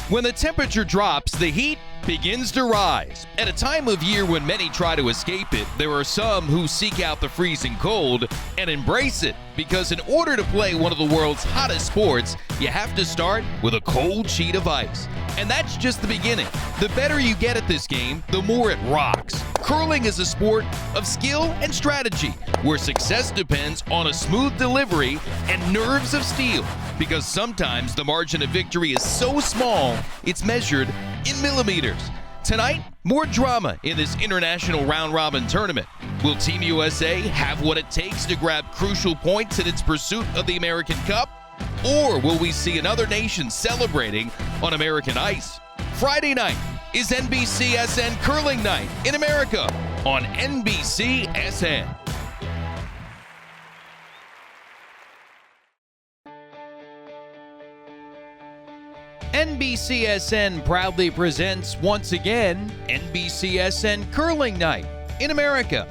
When the temperature drops, the heat begins to rise. At a time of year when many try to escape it, there are some who seek out the freezing cold and embrace it. Because in order to play one of the world's hottest sports, you have to start with a cold sheet of ice. And that's just the beginning. The better you get at this game, the more it rocks. Curling is a sport of skill and strategy, where success depends on a smooth delivery and nerves of steel. Because sometimes the margin of victory is so small, it's measured in millimeters. Tonight, more drama in this international round-robin tournament. Will Team USA have what it takes to grab crucial points in its pursuit of the American Cup? Or will we see another nation celebrating on American ice? Friday night is NBCSN Curling Night in America on NBCSN. NBCSN proudly presents once again NBCSN Curling Night in America.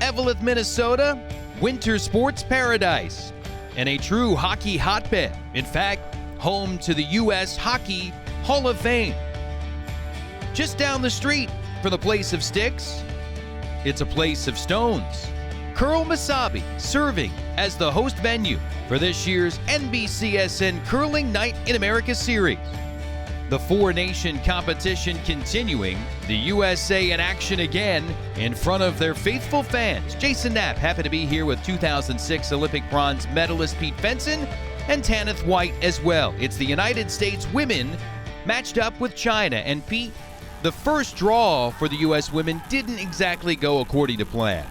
Eveleth, Minnesota, winter sports paradise and a true hockey hotbed. In fact, home to the U.S. Hockey Hall of Fame. Just down the street from the place of sticks, it's a place of stones. Curl Masabi serving as the host venue for this year's NBCSN Curling Night in America series. The four-nation competition continuing, the USA in action again in front of their faithful fans. Jason Knapp happy to be here with 2006 Olympic bronze medalist Pete Fenson and Tanith White as well. It's the United States women matched up with China. And Pete, the first draw for the U.S. women didn't exactly go according to plan.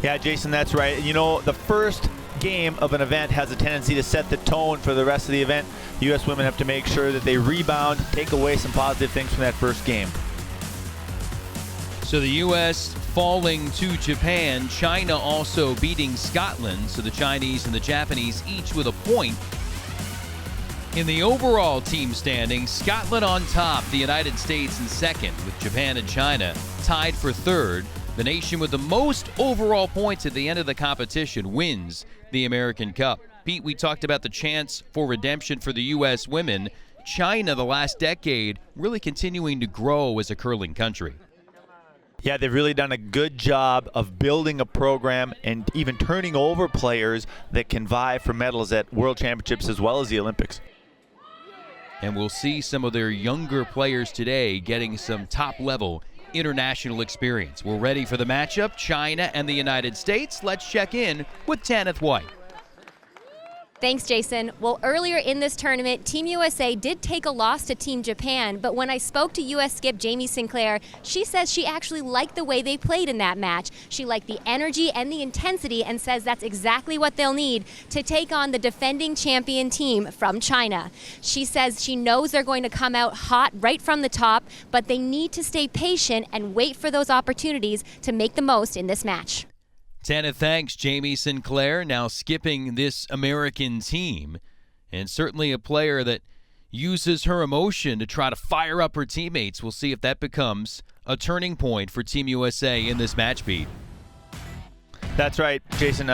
Yeah, Jason, that's right. You know, the first game of an event has a tendency to set the tone for the rest of the event. U.S. women have to make sure that they rebound, take away some positive things from that first game. So the U.S. falling to Japan, China also beating Scotland. So the Chinese and the Japanese each with a point. In the overall team standings, Scotland on top, the United States in second, with Japan and China tied for third. The nation with the most overall points at the end of the competition wins the American Cup. Pete, we talked about the chance for redemption for the U.S. women. China, the last decade, really continuing to grow as a curling country. Yeah, they've really done a good job of building a program and even turning over players that can vie for medals at World Championships as well as the Olympics. And we'll see some of their younger players today getting some top-level international experience. We're ready for the matchup, China and the United States. Let's check in with Tanith White. Thanks, Jason. Well, earlier in this tournament, Team USA did take a loss to Team Japan, but when I spoke to U.S. skip Jamie Sinclair, she says she actually liked the way they played in that match. She liked the energy and the intensity and says that's exactly what they'll need to take on the defending champion team from China. She says she knows they're going to come out hot right from the top, but they need to stay patient and wait for those opportunities to make the most in this match. Tanith, thanks. Jamie Sinclair now skipping this American team, and certainly a player that uses her emotion to try to fire up her teammates. We'll see if that becomes a turning point for Team USA in this match, Pete. That's right, Jason.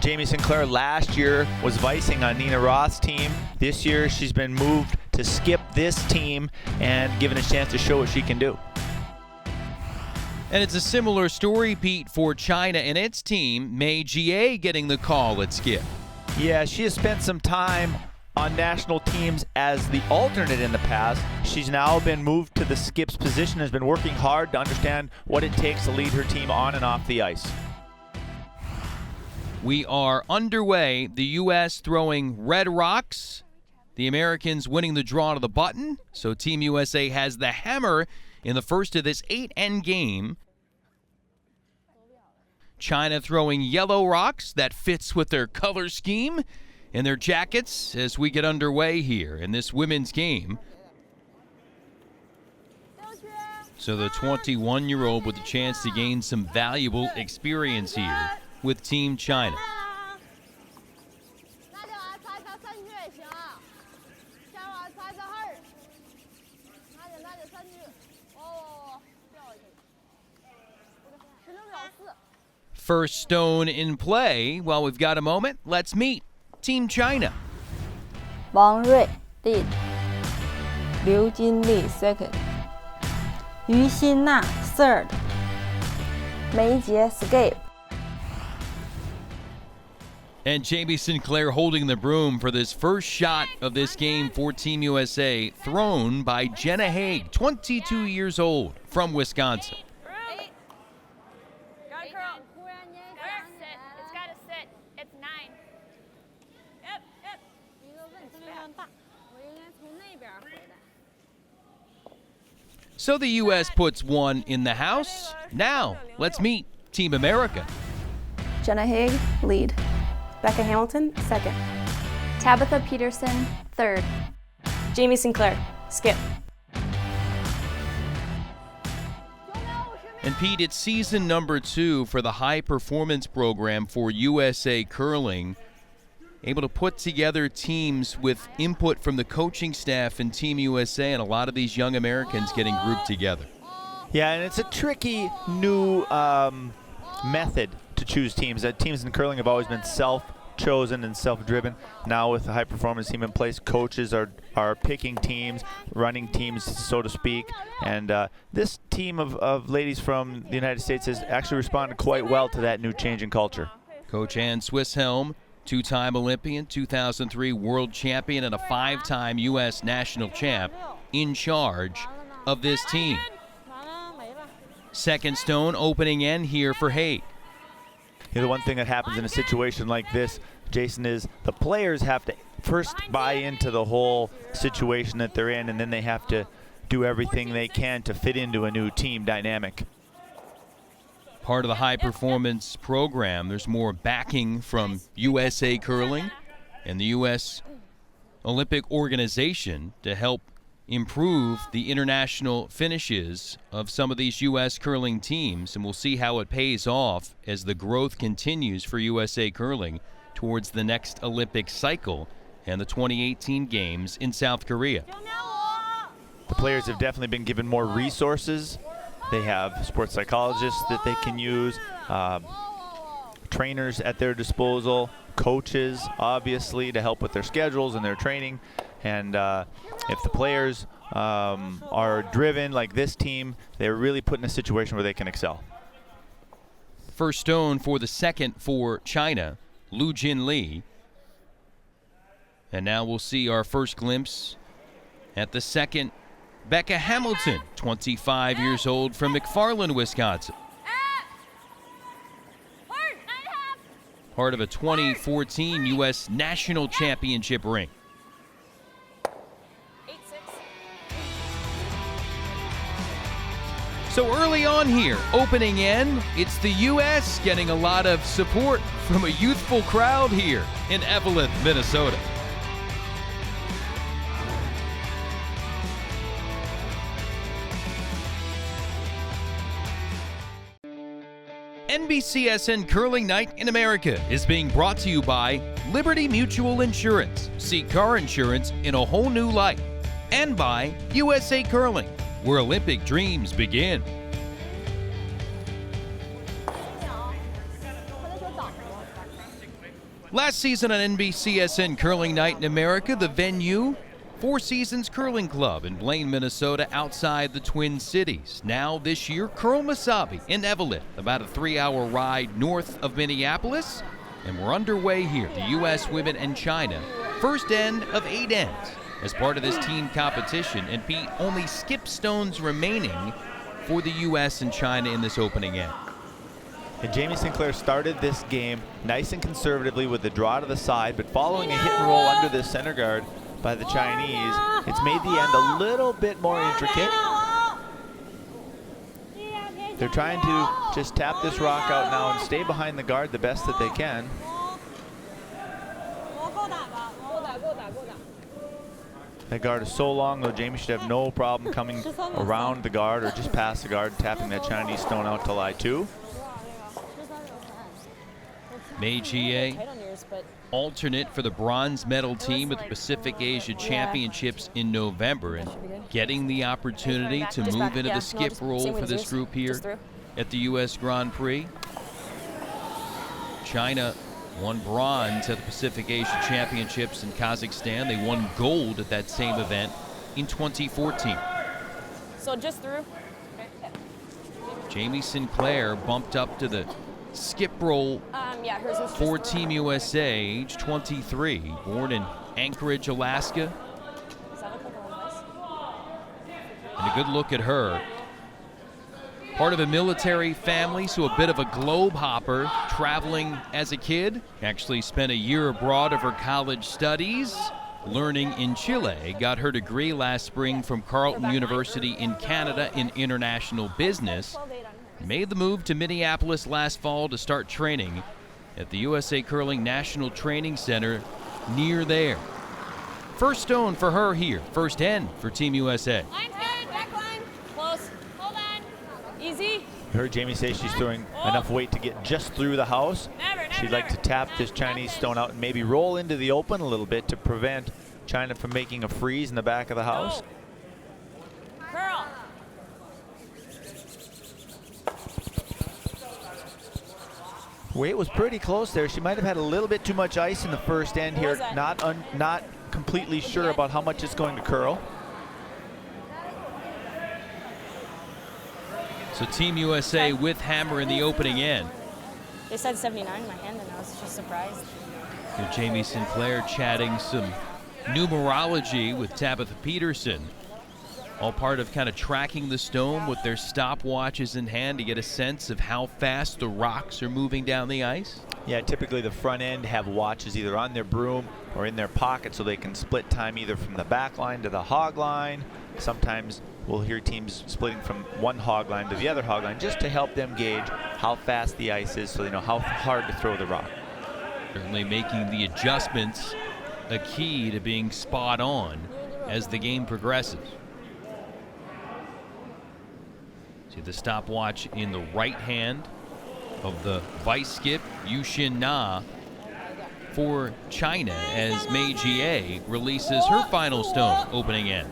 Jamie Sinclair last year was vicing on Nina Roth's team. This year she's been moved to skip this team and given a chance to show what she can do. And it's a similar story, Pete, for China and its team. Mei Jie getting the call at skip. Yeah, she has spent some time on national teams as the alternate in the past. She's now been moved to the skip's position, has been working hard to understand what it takes to lead her team on and off the ice. We are underway. The U.S. throwing red rocks. The Americans winning the draw to the button. So Team USA has the hammer in the first of this 8-end game. China throwing yellow rocks. That fits with their color scheme and their jackets as we get underway here in this women's game. So the 21-year-old with a chance to gain some valuable experience here with Team China. First stone in play. While we've got a moment, let's meet Team China. Wong Wei lead. Liu Jinli second. Yu Xinna third. Mei Jie escape. And Jamie Sinclair holding the broom for this first shot of this game for Team USA, thrown by Jenna Haig, 22 years old, from Wisconsin. So the U.S. puts one in the house. Now, let's meet Team America. Jenna Haig, lead. Becca Hamilton, second. Tabitha Peterson, third. Jamie Sinclair, skip. And Pete, it's season number 2 for the high performance program for USA Curling. Able to put together teams with input from the coaching staff and Team USA, and a lot of these young Americans getting grouped together. Yeah, and it's a tricky new method to choose teams. Teams in curling have always been self-chosen and self-driven. Now with the high-performance team in place, coaches are picking teams, running teams, so to speak. And this team of ladies from the United States has actually responded quite well to that new change in culture. Coach Ann Swisshelm, 2-time Olympian, 2003 world champion, and a 5-time U.S. national champ, in charge of this team. Second stone opening end here for Haig. You know, the one thing that happens in a situation like this, Jason, is the players have to first buy into the whole situation that they're in, and then they have to do everything they can to fit into a new team dynamic. Part of the high performance program, there's more backing from USA Curling and the U.S. Olympic Organization to help improve the international finishes of some of these U.S. curling teams, and we'll see how it pays off as the growth continues for USA Curling towards the next Olympic cycle and the 2018 games in South Korea. The players have definitely been given more resources. They have sports psychologists that they can use, trainers at their disposal, coaches, obviously, to help with their schedules and their training. And if the players are driven like this team, they're really put in a situation where they can excel. First stone for the second for China, Liu Jinli. And now we'll see our first glimpse at the second, Becca Hamilton, 25 years old, from McFarland, Wisconsin. Part of a 2014 U.S. National Championship ring. So early on here, opening end, it's the U.S. getting a lot of support from a youthful crowd here in Evelyn, Minnesota. NBCSN Curling Night in America is being brought to you by Liberty Mutual Insurance. See car insurance in a whole new light. And by USA Curling, where Olympic dreams begin. Last season on NBCSN Curling Night in America, the venue, Four Seasons Curling Club in Blaine, Minnesota, outside the Twin Cities. Now this year, Curl Masabi in Evelyn, about a 3-hour ride north of Minneapolis. And we're underway here, the U.S. women and China. First end of 8 ends as part of this team competition. And Pete, only skip stones remaining for the U.S. and China in this opening end. And Jamie Sinclair started this game nice and conservatively with the draw to the side, but following a hit and roll under the center guard by the Chinese, it's made the end a little bit more intricate. They're trying to just tap this rock out now and stay behind the guard the best that they can. That guard is so long, though, Jamie should have no problem coming around the guard or just past the guard, tapping that Chinese stone out to lie 2. Mei Jie, alternate for the bronze medal team at the Pacific Asia Championships in November, and getting the opportunity to move into the skip role for this group here at the U.S. Grand Prix. China Won bronze at the Pacific Asia Championships in Kazakhstan. They won gold at that same event in 2014. So just through. Jamie Sinclair bumped up to the skip roll Yeah, hers was for just Team USA, age 23, born in Anchorage, Alaska. Does that look like a little nice? And a good look at her. Part of a military family, so a bit of a globe hopper, traveling as a kid. Actually spent a year abroad of her college studies, learning in Chile. Got her degree last spring from Carleton University in Canada in international business. Made the move to Minneapolis last fall to start training at the USA Curling National Training Center near there. First stone for her here, first end for Team USA. Line's good, back line. Close. Hold on. Easy. I heard Jamie say she's throwing enough weight to get just through the house. Never. She'd like to tap this Chinese stone out and maybe roll into the open a little bit to prevent China from making a freeze in the back of the house. Curl. Weight was pretty close there. She might have had a little bit too much ice in the first end here. Not completely sure about how much it's going to curl. So Team USA with hammer in the opening end. They said 79 in my hand, and I was just surprised. Here Jamie Sinclair chatting some numerology with Tabitha Peterson. All part of kind of tracking the stone with their stopwatches in hand to get a sense of how fast the rocks are moving down the ice. Yeah, typically the front end have watches either on their broom or in their pocket so they can split time either from the back line to the hog line. Sometimes we'll hear teams splitting from one hog line to the other hog line just to help them gauge how fast the ice is so they know how hard to throw the rock. Certainly making the adjustments a key to being spot on as the game progresses. See the stopwatch in the right hand of the vice skip, Yushin Na, for China as Mei Jie releases her final stone opening end.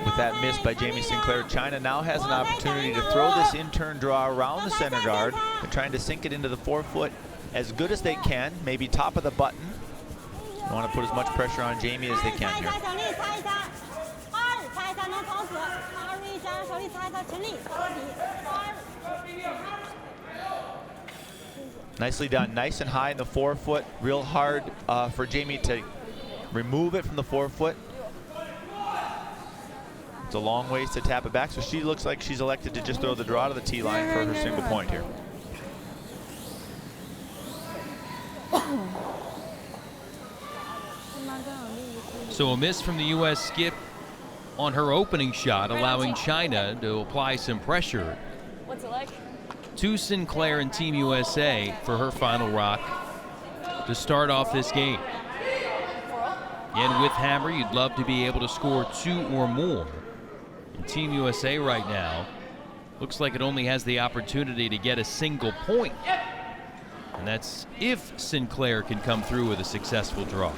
With that miss by Jamie Sinclair, China now has an opportunity to throw this in-turn draw around the center guard. They're trying to sink it into the forefoot as good as they can, maybe top of the button. They want to put as much pressure on Jamie as they can here. Nicely done, nice and high in the forefoot. Real hard for Jamie to remove it from the forefoot. It's a long ways to tap it back, so she looks like she's elected to just throw the draw to the tee line for her single point here. So a miss from the U.S. skip on her opening shot, allowing China to apply some pressure What's it like? to Sinclair and Team USA for her final rock to start off this game. And with hammer, you'd love to be able to score 2 or more. And Team USA right now looks like it only has the opportunity to get a single point. And that's if Sinclair can come through with a successful draw.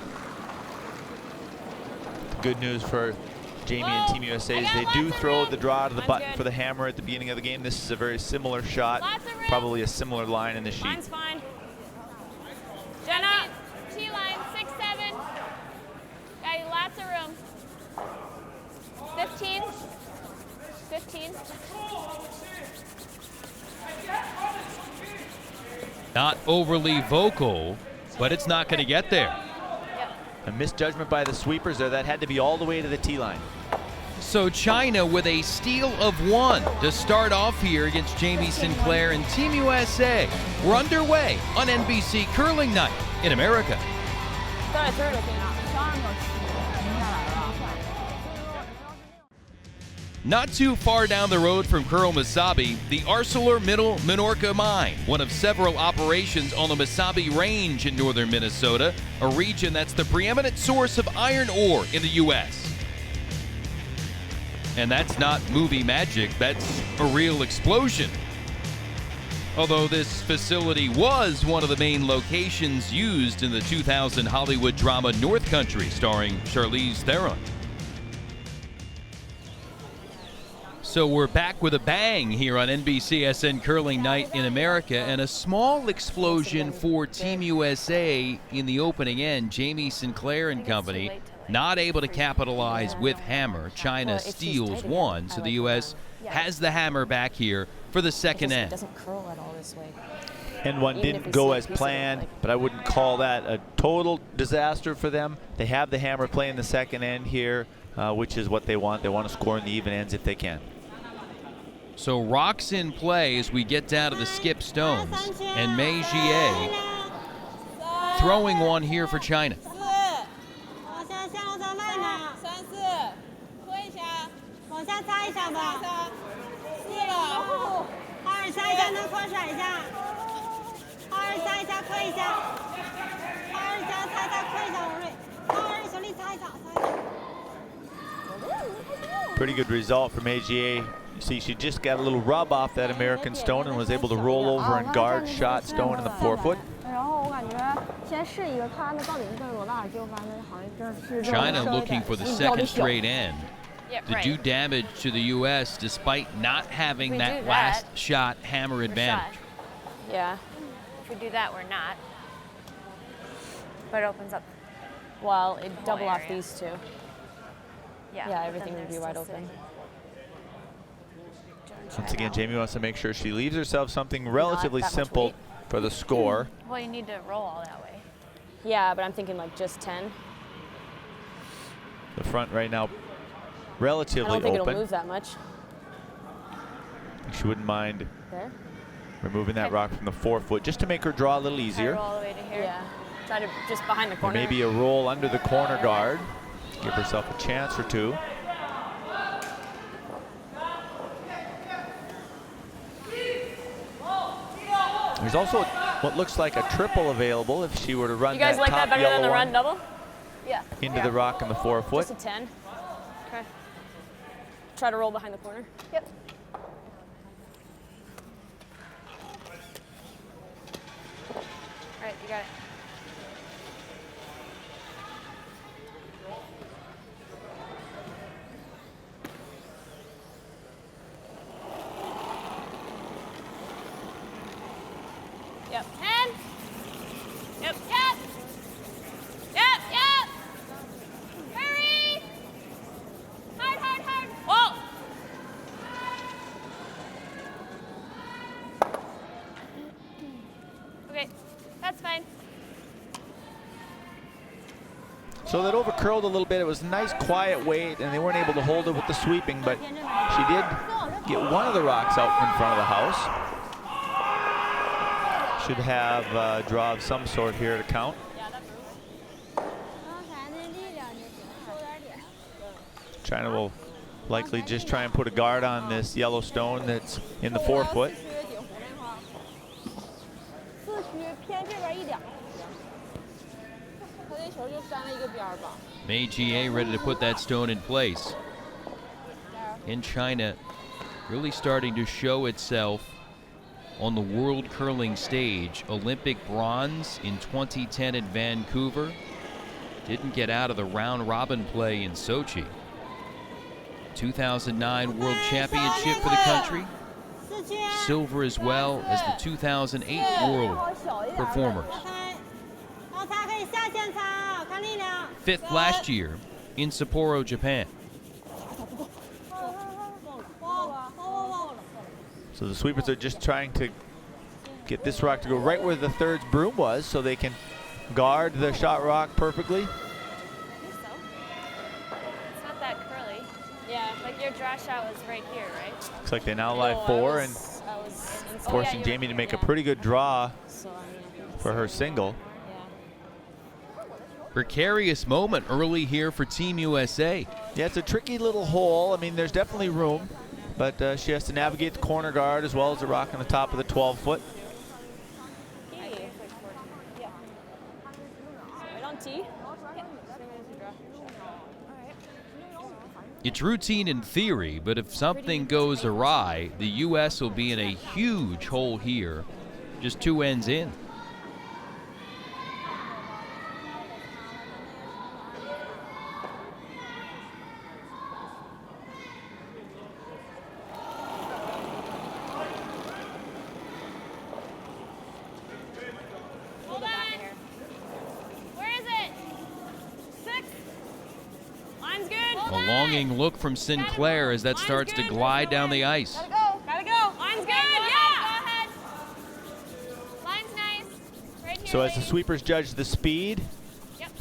Good news for Jamie and Team USA is they do throw the draw to the button for the hammer at the beginning of the game. This is a very similar shot, probably a similar line in the sheet. Line's fine. Jenna, T-line, 6-7. Got you lots of room. 15. 15. Not overly vocal, but it's not going to get there. A misjudgment by the sweepers there. That had to be all the way to the tee line. So China with a steal of 1 to start off here against Jamie Sinclair and Team USA. We're underway on NBC Curling Night in America. Not too far down the road from Kuril Masabi, the ArcelorMittal Minorca mine, one of several operations on the Masabi Range in northern Minnesota, a region that's the preeminent source of iron ore in the U.S. And that's not movie magic, that's a real explosion. Although this facility was one of the main locations used in the 2000 Hollywood drama North Country, starring Charlize Theron. So we're back with a bang here on NBCSN Curling Night in America, and a small explosion for Team USA in the opening end. Jamie Sinclair and company not able to capitalize with hammer. China steals one, so the U.S. has the hammer back here for the second end. It doesn't curl at all this way. And one didn't go as planned, but I wouldn't call that a total disaster for them. They have the hammer play in the second end here, which is what they want. They want to score in the even ends if they can. So rocks in play as we get down to the skip stones, and Mei Jie throwing one here for China. Pretty good result from AGA. You see, she just got a little rub off that American stone and was able to roll over and guard shot stone in the forefoot. China looking for the second straight end to do damage to the U.S. despite not having that last shot hammer advantage. Yeah. If we do that, we're not. But it opens up. Well, it'd double off these two. Yeah, Everything would be wide open. Once again, Jamie wants to make sure she leaves herself something relatively simple for the score. Well, you need to roll all that way. Yeah, but I'm thinking like just 10. The front right now relatively I don't think open. it'll move that much. She wouldn't mind There? removing that rock from the forefoot just to make her draw a little easier. Roll all the way to here. Yeah. Try to just behind the Or corner. maybe a roll under the corner guard. Give herself a chance or two. There's also what looks like a triple available if she were to run You guys that like top that better yellow than the one run double? Yeah. into the rock in the forefoot. Just a 10. Okay. Try to roll behind the corner. Yep. All right, you got it. Yep. 10. Yep. Yep. Yep. Yep. Hurry. Hard, hard, hard. Whoa. Okay, that's fine. So that over curled a little bit. It was a nice quiet weight, and they weren't able to hold it with the sweeping, but she did get one of the rocks out in front of the house. Should have a draw of some sort here to count. China will likely just try and put a guard on this yellow stone that's in the forefoot. Mei Jie ready to put that stone in place. And China really starting to show itself on the world curling stage. Olympic bronze in 2010 in Vancouver. Didn't get out of the round robin play in Sochi. 2009 World Championship for the country. Silver as well as the 2008 World Performers. Fifth last year in Sapporo, Japan. So the sweepers are just trying to get this rock to go right where the third broom was so they can guard the shot rock perfectly. It's not that curly. Yeah, like your draw shot was right here, right? Looks like they now lie four and forcing Jamie to make a pretty good draw for her single. Precarious moment early here for Team USA. Yeah, it's a tricky little hole. I mean, there's definitely room, but she has to navigate the corner guard as well as the rock on the top of the 12-foot. Right on tee. It's routine in theory, but if something goes awry, the U.S. will be in a huge hole here, just two ends in. Line's good. A longing look from Sinclair as that starts to glide down the ice. Gotta go. Gotta go. Line's good. Yeah. Go ahead. Line's nice. Right here. So as the sweepers judge the speed,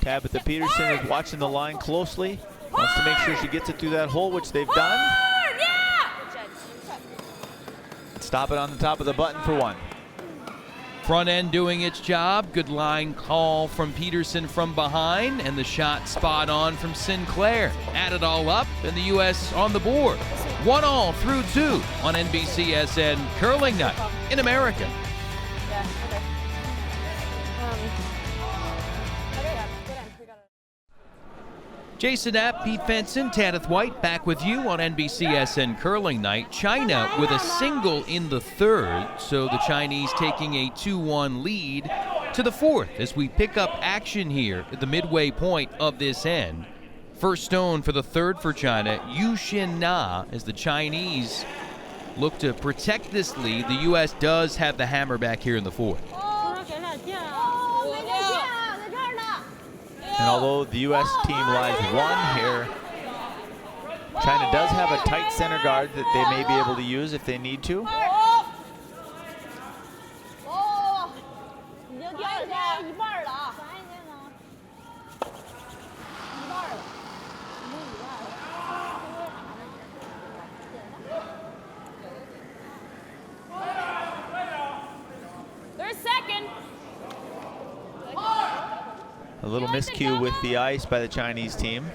Tabitha Peterson is watching the line closely. Wants to make sure she gets it through that hole, which they've done. Stop it on the top of the button for one. Front end doing its job. Good line call from Peterson from behind, and the shot spot on from Sinclair. Add it all up, and the U.S. on the board. 1-all through 2 on NBCSN Curling Night in America. Yeah, okay. Jason App, Pete Fenson, Tanith White back with you on NBCSN Curling Night. China with a single in the third, so the Chinese taking a 2-1 lead to the fourth as we pick up action here at the midway point of this end. First stone for the third for China, Yu Xin Na, as the Chinese look to protect this lead. The U.S. does have the hammer back here in the fourth. And although the U.S. team lies 1 here, China does have a tight center guard that they may be able to use if they need to. There's second. A little miscue with the ice by the Chinese team.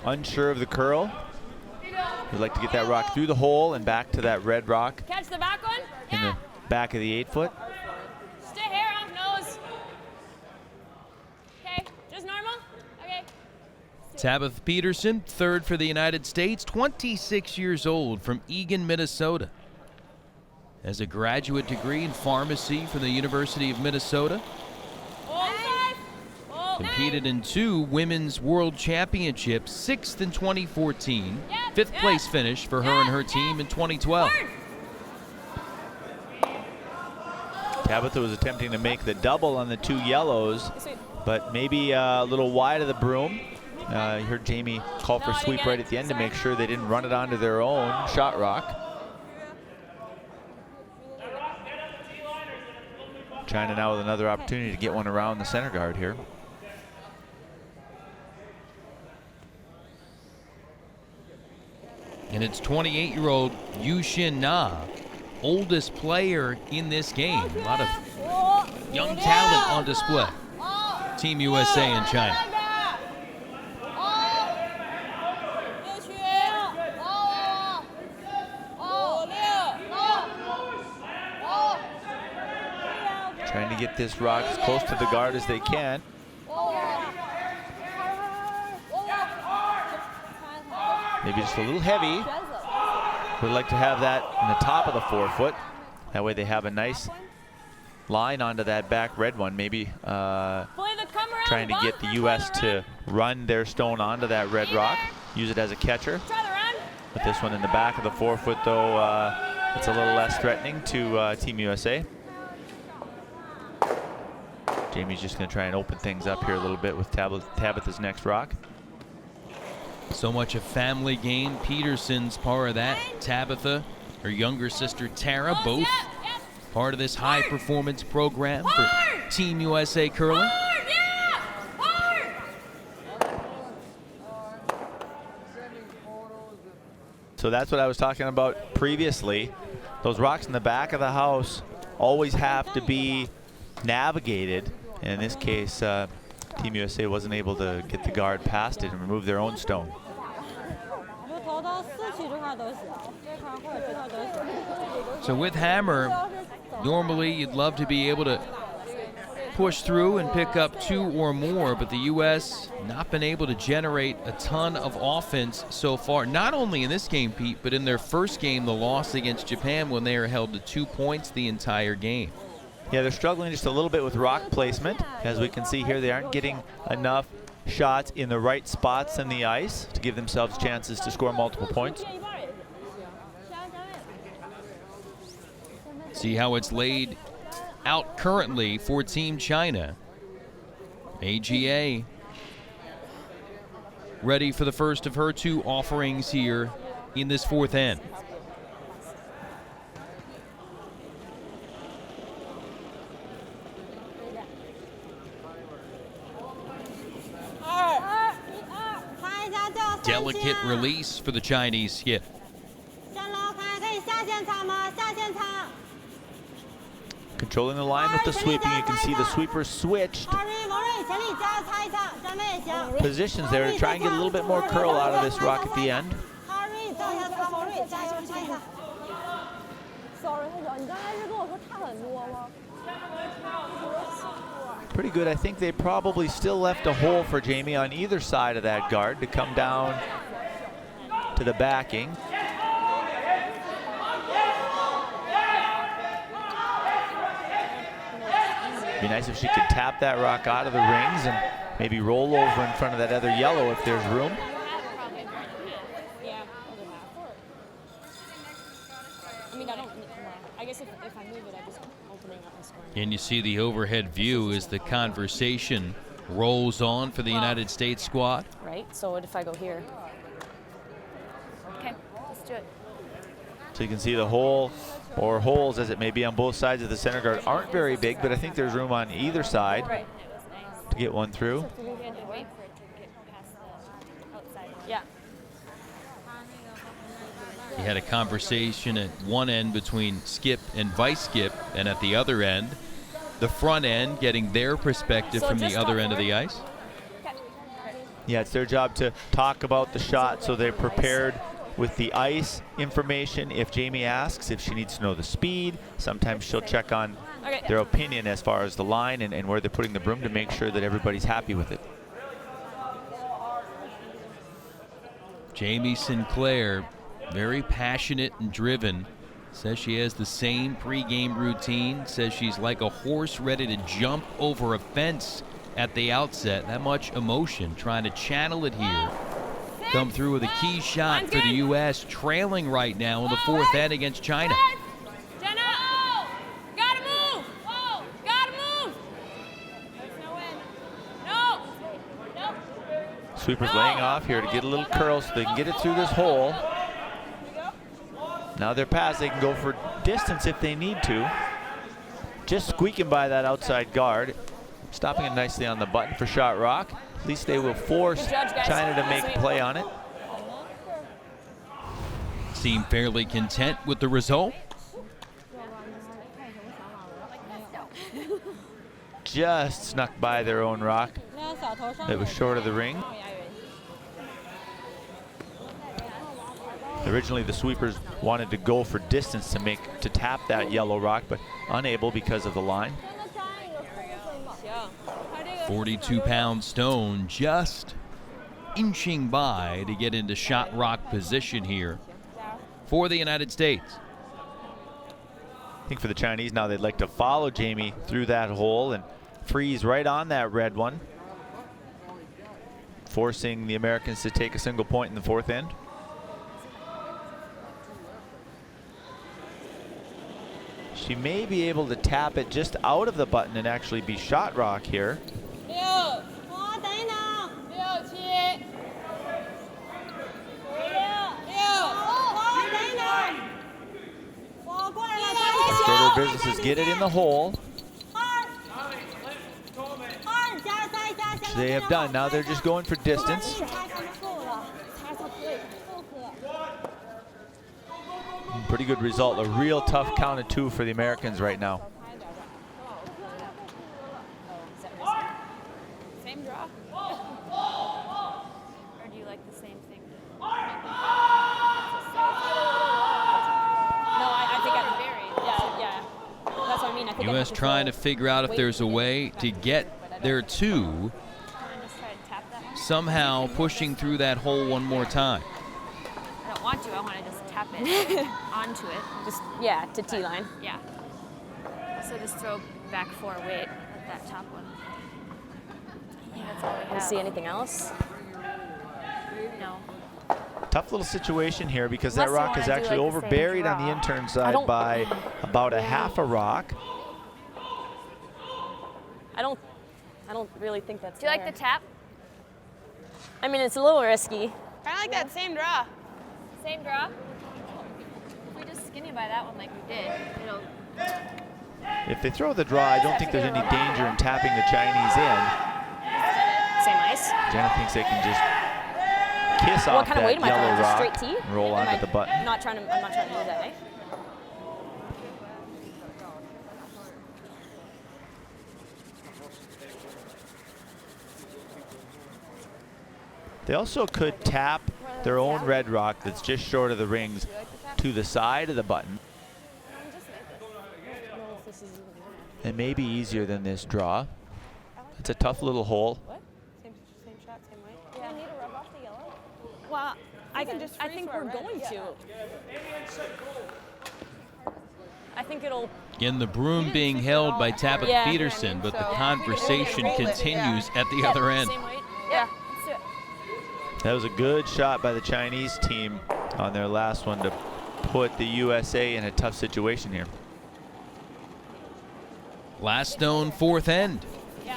Unsure of the curl. Would like to get that rock through the hole and back to that red rock Catch the back one. in the back of the 8-foot. Stay hair off nose. Okay, just normal. Okay. Tabitha Peterson, third for the United States, 26 years old, from Eagan, Minnesota. Has a graduate degree in pharmacy from the University of Minnesota. Competed in 2 women's world championships, 6th in 2014, 5th place finish for her and her team in 2012. Tabitha was attempting to make the double on the 2 yellows, but maybe a little wide of the broom. You heard Jamie call for sweep right at the end to make sure they didn't run it onto their own shot rock. China now with another opportunity to get one around the center guard here. And it's 28-year-old Yu Xin Na, oldest player in this game. A lot of young talent on display. Team USA and China. Trying to get this rock as close to the guard as they can. Maybe just a little heavy. Would like to have that in the top of the 4-foot. That way they have a nice line onto that back red one. Maybe trying to get the U.S. to run their stone onto that red rock. Use it as a catcher. Put this one in the back of the 4-foot though. It's a little less threatening to Team USA. Jamie's just going to try and open things up here a little bit with Tabitha's next rock. So much a family game. Peterson's part of that. Tabitha, her younger sister Tara, both part of this high performance program for Team USA Curling. So that's what I was talking about previously. Those rocks in the back of the house always have to be navigated. And in this case, Team USA wasn't able to get the guard past it and remove their own stone. So with hammer, normally you'd love to be able to push through and pick up 2 or more, but the U.S. not been able to generate a ton of offense so far. Not only in this game, Pete, but in their first game, the loss against Japan, when they are held to 2 points the entire game. Yeah, they're struggling just a little bit with rock placement. As we can see here, they aren't getting enough shots in the right spots in the ice to give themselves chances to score multiple points. See how it's laid out currently for Team China. AGA ready for the first of her 2 offerings here in this 4th end. Delicate release for the Chinese skip. Controlling the line with the sweeping. You can see the sweeper switched positions there to try and get a little bit more curl out of this rock at the end. Pretty good. I think they probably still left a hole for Jamie on either side of that guard to come down to the backing. Be nice if she could tap that rock out of the rings and maybe roll over in front of that other yellow if there's room. And you see the overhead view as the conversation rolls on for the United States squad. Right, so what if I go here? Okay, let's do it. So you can see the hole, or holes as it may be, on both sides of the center guard aren't very big, but I think there's room on either side to get one through. Yeah. You had a conversation at one end between skip and vice skip, and at the other end, the front end getting their perspective from the other end of the ice. Yeah, it's their job to talk about the shot so they're prepared with the ice information if Jamie asks, if she needs to know the speed. Sometimes she'll check on their opinion as far as the line and where they're putting the broom to make sure that everybody's happy with it. Jamie Sinclair, very passionate and driven. Says she has the same pregame routine. Says she's like a horse ready to jump over a fence at the outset. That much emotion, trying to channel it here. Come through with a key shot for the U.S., trailing right now in the 4th end against China. Jenna! Gotta move! Whoa! Gotta move! There's no win. No! Nope. Sweeper's laying off here to get a little curl so they can get it through this hole. Now they're past, they can go for distance if they need to. Just squeaking by that outside guard. Stopping it nicely on the button for shot rock. At least they will force China to make a play on it. Seem fairly content with the result. Just snuck by their own rock. It was short of the ring. Originally, the sweepers wanted to go for distance to tap that yellow rock, but unable because of the line. 42-pound stone just inching by to get into shot rock position here for the United States. I think for the Chinese now, they'd like to follow Jamie through that hole and freeze right on that red one, forcing the Americans to take a single point in the 4th end. She may be able to tap it just out of the button and actually be shot rock here. Shorter businesses get it in the hole. Which they have done. Now they're just going for distance. Pretty good result. A real tough count of 2 for the Americans right now. Same draw? Or do you like the same thing? No, I think I buried. Yeah. That's what I mean. I think U.S. trying to figure out if there's a way to get their 2, somehow pushing through that hole one more time. I don't want to. I want to just tap it onto it. Just, yeah, to T-line. Yeah. So just throw back 4 weight at that top one. I think that's all we have. Want to see anything else? No. Tough little situation here because that rock is actually over-buried on the intern side by about a half a rock. I don't really think that's Do you like the tap? I mean, it's a little risky. Kind of like that same draw. Same draw. If we just skinny by that one like we did, it'll. If they throw the draw, I don't think there's any danger in tapping the Chinese in. Same ice. Jenna thinks they can just kiss off What kind of weight that am I yellow throwing? Just rock straight tee? and roll onto the button. I'm not trying to do that, eh? They also could tap their own red rock that's just short of the rings to the side of the button. It may be easier than this draw. It's a tough little hole. Same shot, same weight. Yeah. Do you need to rub off the yellow? Well, I think we're going to. I think it'll. Again, the broom being held by Tabitha Yeah. Peterson, but the conversation continues at the other end. Same weight. Yeah. Let's do it. That was a good shot by the Chinese team on their last one to put the USA in a tough situation here. Last stone, fourth end.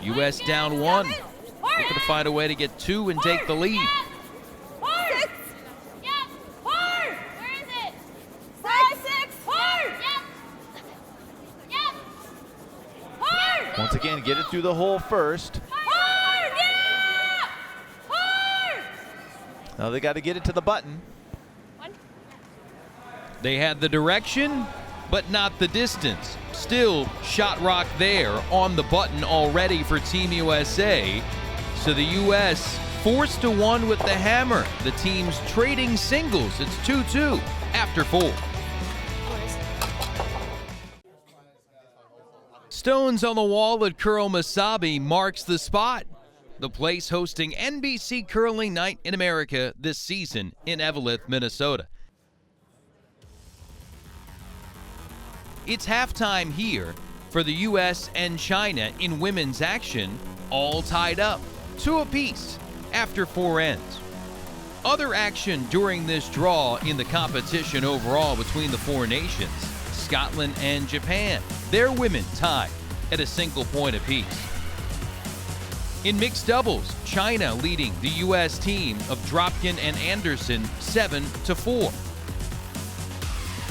U.S. down one. Looking to find a way to get two and take the lead. Once again, get it through the hole first. Now they got to get it to the button. They had the direction, but not the distance. Still, shot rock there on the button already for Team USA. So the U.S. forced to one with the hammer. The teams trading singles. It's 2-2 after 4. Stones on the wall at Curl Masabi marks the spot. The place hosting NBC Curling Night in America this season in Eveleth, Minnesota. It's halftime here for the U.S. and China in women's action, all tied up, 2 apiece after 4 ends. Other action during this draw in the competition overall between the 4 nations, Scotland and Japan, their women tied at a single point apiece. In mixed doubles, China leading the U.S. team of Dropkin and Anderson 7-4.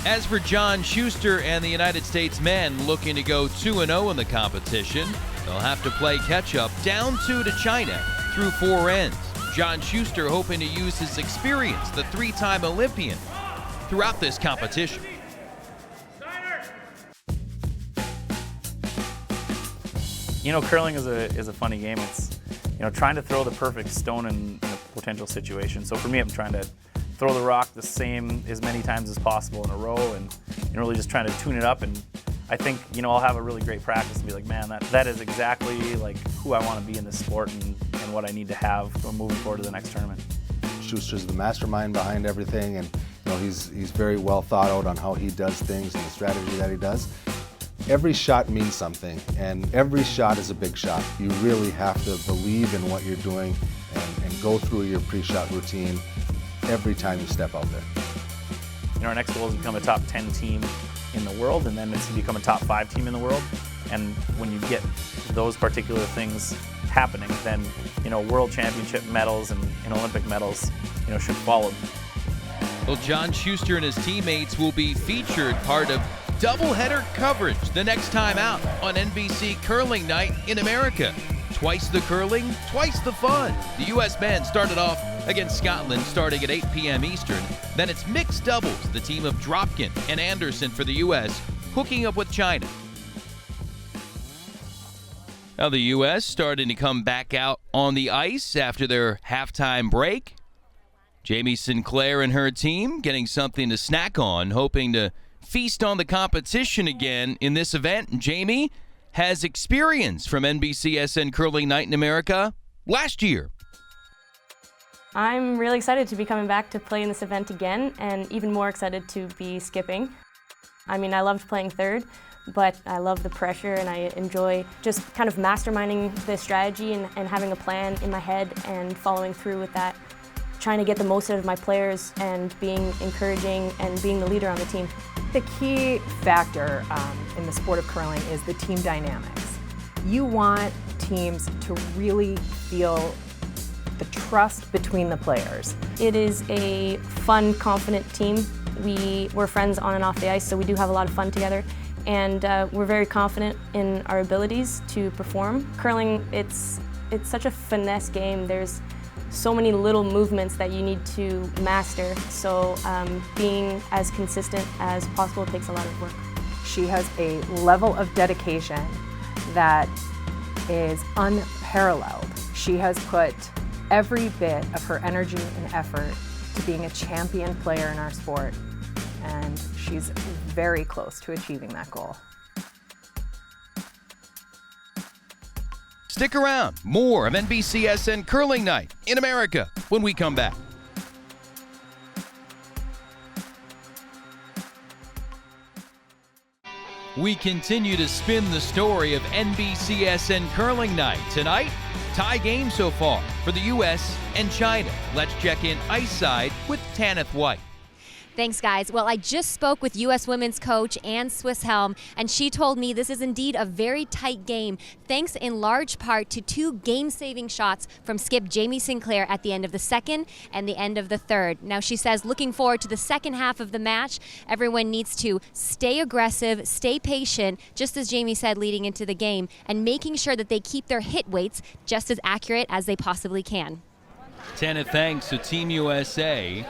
As for John Schuster and the United States men looking to go 2-0 in the competition, they'll have to play catch-up down 2 to China through 4 ends. John Schuster hoping to use his experience, the 3-time Olympian, throughout this competition. You know, curling is a funny game. It's, you know, trying to throw the perfect stone in a potential situation. So for me, I'm trying to throw the rock the same as many times as possible in a row, and really just trying to tune it up. And I think, you know, I'll have a really great practice and be like, man, that is exactly like who I want to be in this sport and what I need to have moving forward to the next tournament. Schuster's the mastermind behind everything, and you know, he's very well thought out on how he does things and the strategy that he does. Every shot means something, and every shot is a big shot. You really have to believe in what you're doing and go through your pre-shot routine every time you step out there. You know, our next goal is to become a top 10 team in the world, and then it's to become a top 5 team in the world. And when you get those particular things happening, then, you know, world championship medals and Olympic medals, you know, should follow. Well, John Schuster and his teammates will be featured part of doubleheader coverage the next time out on NBC Curling Night in America. Twice the curling, twice the fun. The U.S. men started off against Scotland starting at 8 p.m. Eastern. Then it's mixed doubles, the team of Dropkin and Anderson for the U.S. hooking up with China. Now the U.S. starting to come back out on the ice after their halftime break. Jamie Sinclair and her team getting something to snack on, hoping to feast on the competition again in this event. Jamie has experience from NBCSN Curling Night in America last year. I'm really excited to be coming back to play in this event again, and even more excited to be skipping. I mean, I loved playing third, but I love the pressure and I enjoy just kind of masterminding the strategy and having a plan in my head and following through with that, trying to get the most out of my players and being encouraging and being the leader on the team. The key factor in the sport of curling is the team dynamics. You want teams to really feel the trust between the players. It is a fun, confident team. We're friends on and off the ice, so we do have a lot of fun together. And we're very confident in our abilities to perform. Curling, it's such a finesse game. There's so many little movements that you need to master. So being as consistent as possible takes a lot of work. She has a level of dedication that is unparalleled. She has put every bit of her energy and effort to being a champion player in our sport, and she's very close to achieving that goal. Stick around. More of NBCSN Curling Night in America when we come back. We continue to spin the story of NBCSN Curling Night. Tonight, tie game so far for the U.S. and China. Let's check in ice side with Tanith White. Thanks, guys. Well, I just spoke with U.S. women's coach Ann Swisshelm, and she told me this is indeed a very tight game, thanks in large part to two game-saving shots from skip Jamie Sinclair at the end of the second and the end of the third. Now, she says looking forward to the second half of the match, everyone needs to stay aggressive, stay patient, just as Jamie said leading into the game, and making sure that they keep their hit weights just as accurate as they possibly can. Tanith, thanks to Team USA.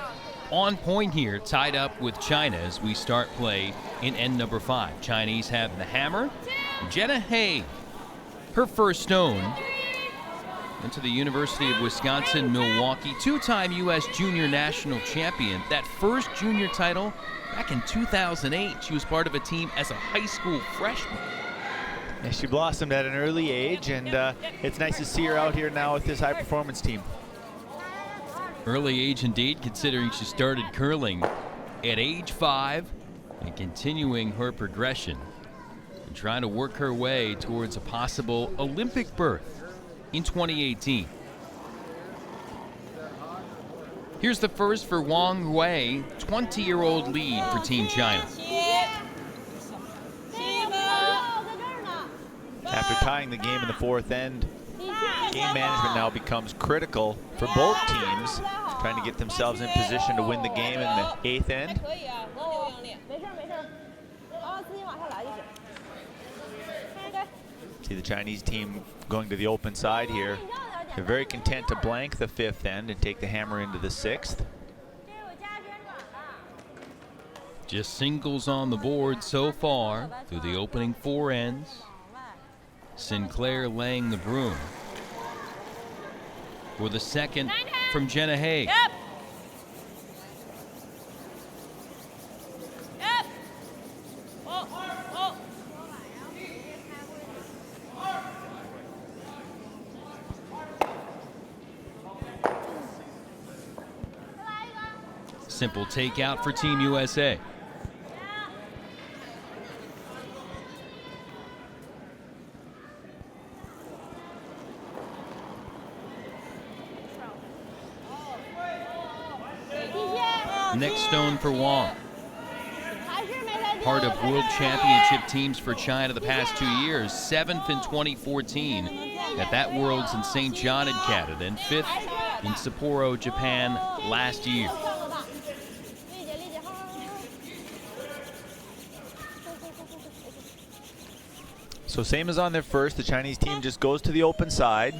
On point here, tied up with China as we start play in end number 5. Chinese have the hammer. Jenna Hay, her first stone, went to the University of Wisconsin-Milwaukee, two-time U.S. junior national champion. That first junior title back in 2008. She was part of a team as a high school freshman. Yeah, she blossomed at an early age, and it's nice to see her out here now with this high-performance team. Early age indeed, considering she started curling at age 5 and continuing her progression and trying to work her way towards a possible Olympic berth in 2018. Here's the first for Wong Wei, 20-year-old lead for Team China. After tying the game in the fourth end, game management now becomes critical for both teams, trying to get themselves in position to win the game in the eighth end. See the Chinese team going to the open side here. They're very content to blank the fifth end and take the hammer into the sixth. Just singles on the board so far through the opening 4 ends. Sinclair laying the broom. For the second from Jenna Hay. Yep. Yep. Oh. Simple takeout for Team USA. Next stone for Wong. Part of World Championship teams for China the past 2 years. 7th in 2014 at that Worlds in St. John in Canada, and 5th in Sapporo, Japan last year. So same as on their first, the Chinese team just goes to the open side.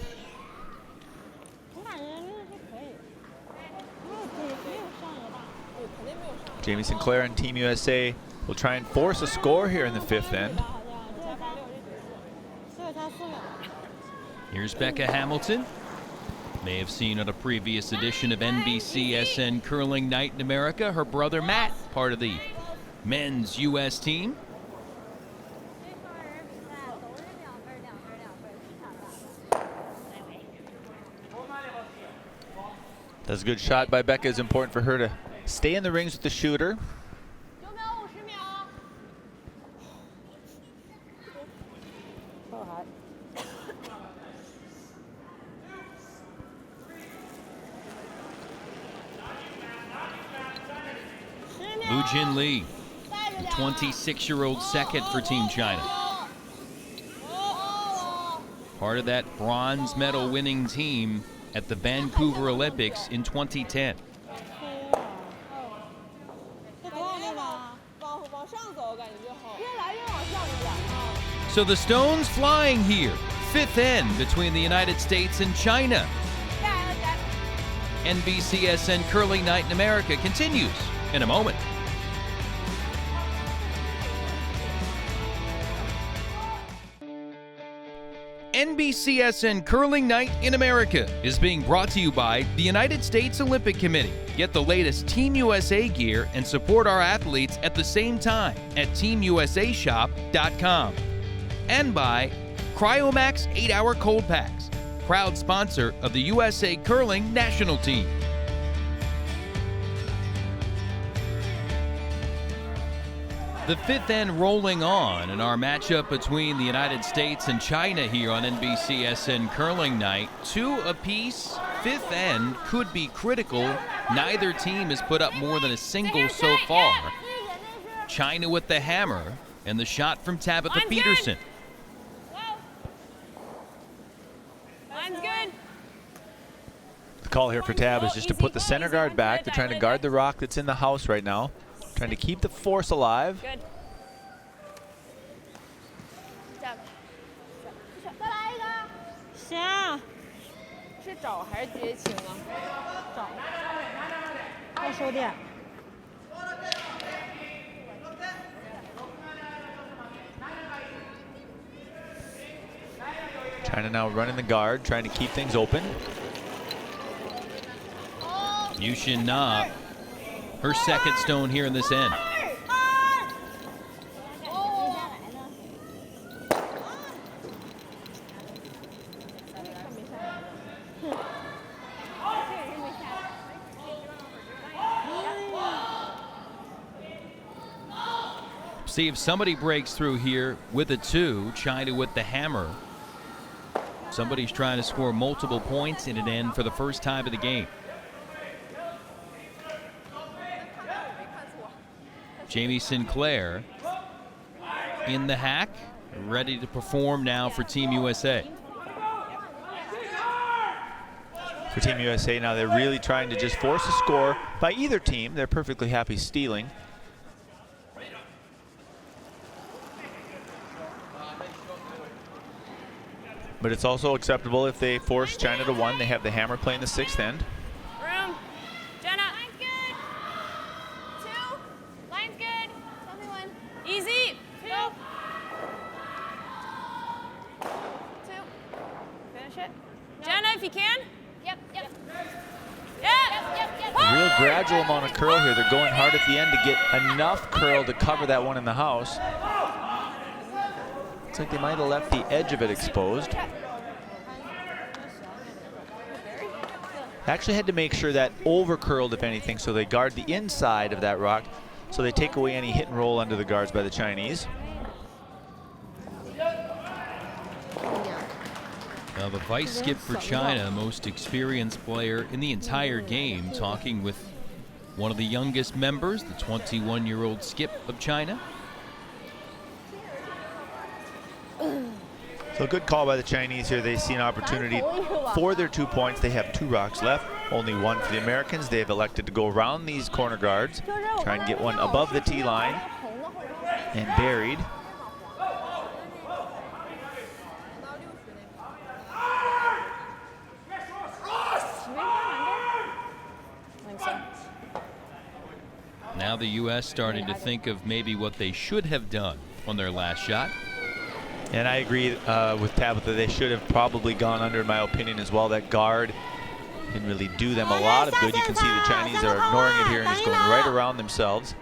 Jamie Sinclair and Team USA will try and force a score here in the fifth end. Here's Becca Hamilton. May have seen on a previous edition of NBCSN Curling Night in America. Her brother Matt, part of the men's U.S. team. That's a good shot by Becca. It's important for her to stay in the rings with the shooter. Lu Jin Lee, the 26-year-old second for Team China. Part of that bronze medal winning team at the Vancouver Olympics in 2010. So the stone's flying here. Fifth end between the United States and China. NBCSN Curling Night in America continues in a moment. NBCSN Curling Night in America is being brought to you by the United States Olympic Committee. Get the latest Team USA gear and support our athletes at the same time at teamusashop.com. And by Cryomax 8-Hour Cold Packs, proud sponsor of the USA Curling National Team. The fifth end rolling on in our matchup between the United States and China here on NBCSN Curling Night. 2 apiece. Fifth end could be critical. Neither team has put up more than a single so far. China with the hammer and the shot from Tabitha Peterson. Line's good. The call here for Tab is just to put the center guard back. They're trying to guard the rock that's in the house right now. Trying to keep the force alive. Good. China now running the guard, trying to keep things open. Yushin Na, her second stone here in this end. See if somebody breaks through here with a 2. China with the hammer. Somebody's trying to score multiple points in an end for the first time of the game. Jamie Sinclair in the hack, ready to perform now for Team USA. For Team USA now, they're really trying to just force a score by either team. They're perfectly happy stealing. But it's also acceptable if they force China to 1. They have the hammer playing the 6th end. Room. Jenna. Line's good. 2. Line's good. Tell me 1. Easy. 2. 2. Finish it. Jenna, if you can. Yep. Real gradual amount of curl here. They're going hard at the end to get enough curl to cover that one in the house. Looks like they might have left the edge of it exposed. Actually had to make sure that over curled, if anything, so they guard the inside of that rock, so they take away any hit and roll under the guards by the Chinese. Now the vice skip for China, most experienced player in the entire game, talking with one of the youngest members, the 21-year-old skip of China. So a good call by the Chinese here. They see an opportunity for their 2 points. They have 2 rocks left, only 1 for the Americans. They have elected to go around these corner guards, try and get one above the tee line and buried. Now the U.S. starting to think of maybe what they should have done on their last shot. And I agree with Tabitha. They should have probably gone under, in my opinion, as well. That guard didn't really do them a lot of good. You can see the Chinese are ignoring it here and just going right around themselves.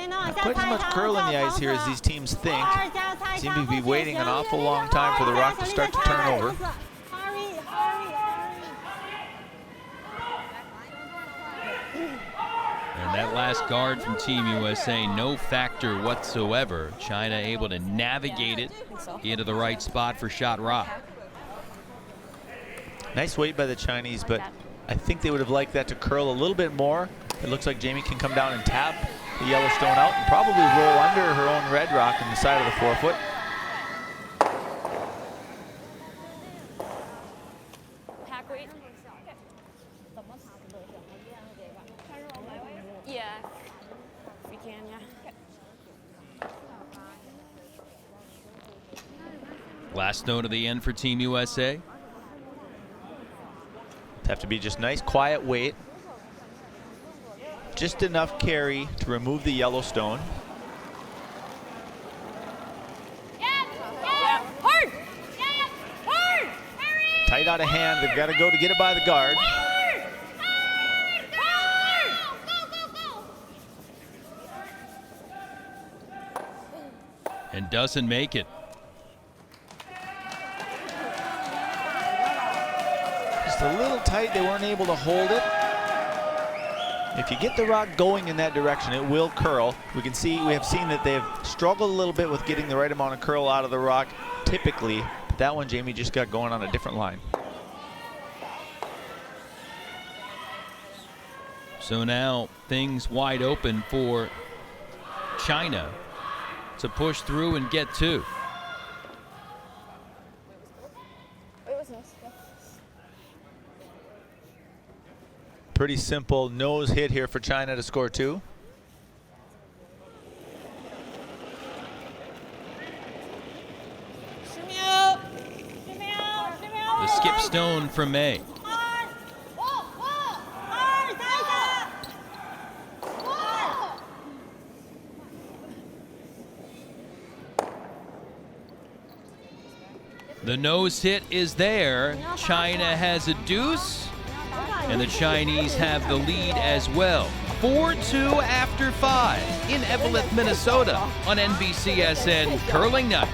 Not quite as much curl in the ice here as these teams think. Seem to be waiting an awful long time for the rock to start to turn over. And that last guard from Team USA, no factor whatsoever. China able to navigate it into the right spot for shot rock. Nice weight by the Chinese, but I think they would have liked that to curl a little bit more. It looks like Jamie can come down and tap the yellow stone out and probably roll under her own red rock in the side of the 4-foot. Pack weight. Yeah. If we can, yeah. Last stone of the end for Team USA. Have to be just nice, quiet weight. Just enough carry to remove the yellow stone. Hard! Hard! Hurry! Tight out of hand. They've got to go to get it by the guard. And doesn't make it. Just a little tight. They weren't able to hold it. If you get the rock going in that direction, it will curl. We have seen that they've struggled a little bit with getting the right amount of curl out of the rock typically. But that one, Jamie just got going on a different line. So now things wide open for China to push through and get two. Pretty simple nose hit here for China to score two. The skip stone from May. The nose hit is there. China has a deuce, and the Chinese have the lead as well. 4-2 after 5 in Eveleth, Minnesota on NBCSN Curling Night.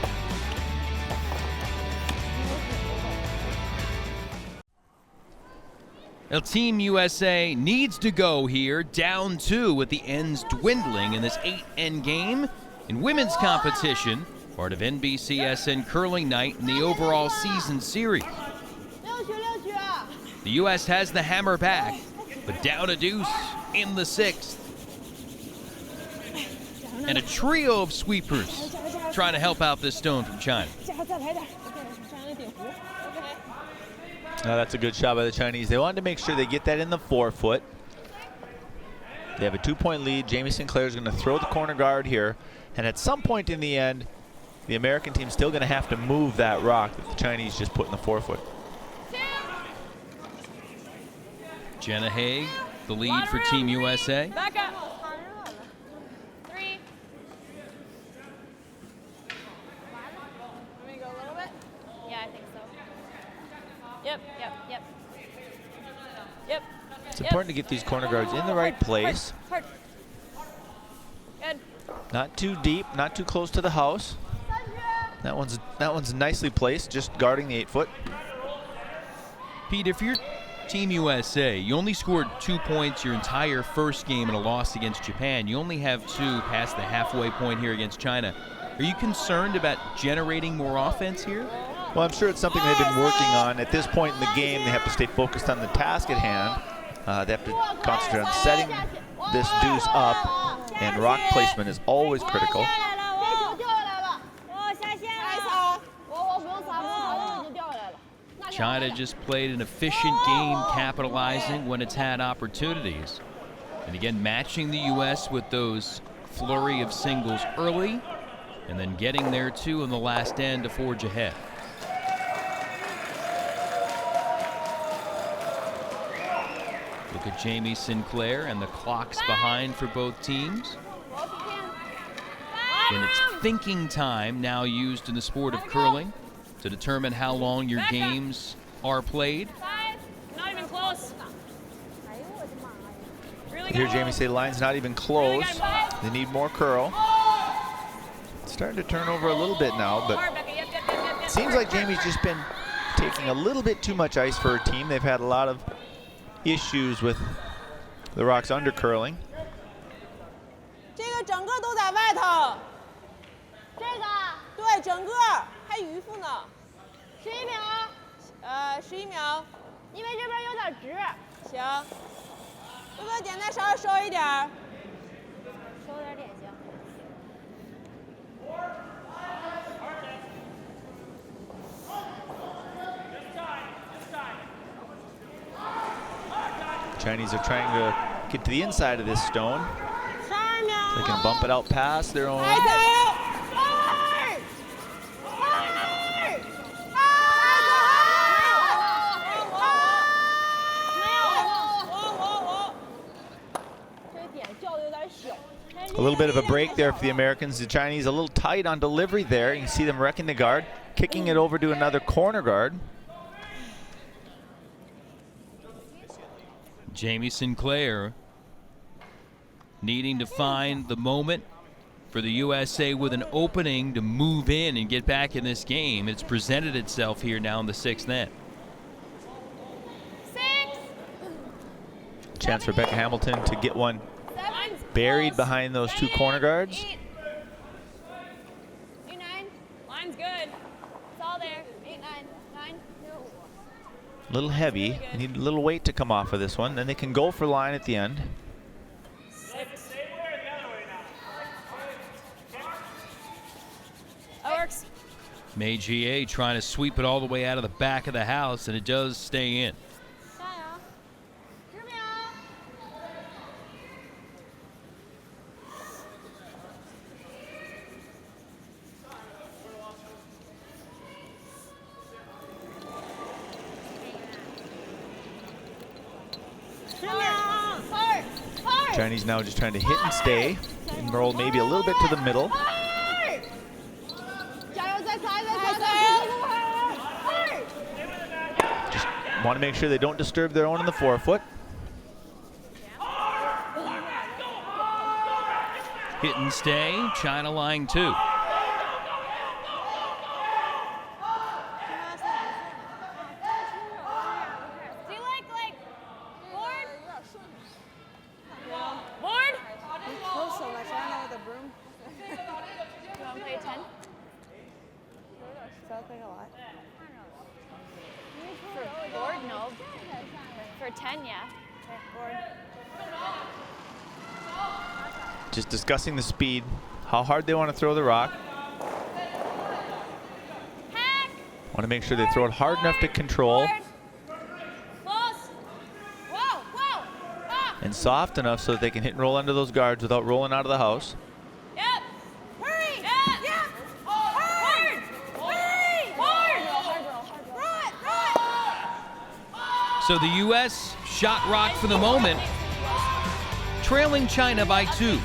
Now, Team USA needs to go here, down 2 with the ends dwindling in this 8-end game. In women's competition, part of NBCSN Curling Night in the overall season series. The U.S. has the hammer back, but down a deuce in the 6th. And a trio of sweepers trying to help out this stone from China. That's a good shot by the Chinese. They wanted to make sure they get that in the 4-foot. They have a 2-point lead. Jamie Sinclair is going to throw the corner guard here. And at some point in the end, the American team's still going to have to move that rock that the Chinese just put in the 4-foot. Jenna Haig, the lead for Team USA. Back up. 3. Want me to go a little bit? Yeah, I think so. Yep. It's important to get these corner guards in the right place. Hard. Good. Not too deep, not too close to the house. That one's nicely placed, just guarding the 8-foot. Pete, if you're Team USA, you only scored 2 points your entire first game in a loss against Japan. You only have 2 past the halfway point here against China. Are you concerned about generating more offense here? Well, I'm sure it's something they've been working on. At this point in the game, they have to stay focused on the task at hand. They have to concentrate on setting this deuce up, and rock placement is always critical. China just played an efficient game, capitalizing when it's had opportunities. And again, matching the U.S. with those flurry of singles early, and then getting there too in the last end to forge ahead. Look at Jamie Sinclair and the clocks behind for both teams. And it's thinking time now used in the sport of curling to determine how long your games are played. 5. Not even close. Really Here Jamie say the line's not even close. They need more curl. It's starting to turn over a little bit now, but it seems like Jamie's just been taking a little bit too much ice for her team. They've had a lot of issues with the rocks under curling. 这个整个都在外头。这个？对，整个还余幅呢。11秒。11秒。因为这边有点直。行。哥哥点再稍微收一点。收 Chinese are trying to get to the inside of this stone. They can bump it out past their own. A little bit of a break there for the Americans. The Chinese a little tight on delivery there. You can see them wrecking the guard, kicking it over to another corner guard. Jamie Sinclair needing to find the moment for the USA with an opening to move in and get back in this game. It's presented itself here now in the 6th net. Chance for Becca Hamilton to get one buried behind those two corner guards. 8, 9. Line's good. It's all there. 8, 9. 9. No. A little heavy. Need a little weight to come off of this one. Then they can go for line at the end. 6. That works. Mei Jie trying to sweep it all the way out of the back of the house, and it does stay in. Chinese now just trying to hit and stay and roll maybe a little bit to the middle. Just want to make sure they don't disturb their own in the forefoot. Hit and stay, China line 2. Just discussing the speed, how hard they want to throw the rock. Want to make sure they throw it hard enough to control and soft enough so that they can hit and roll under those guards without rolling out of the house. So the U.S. shot rock for the moment, trailing China by 2.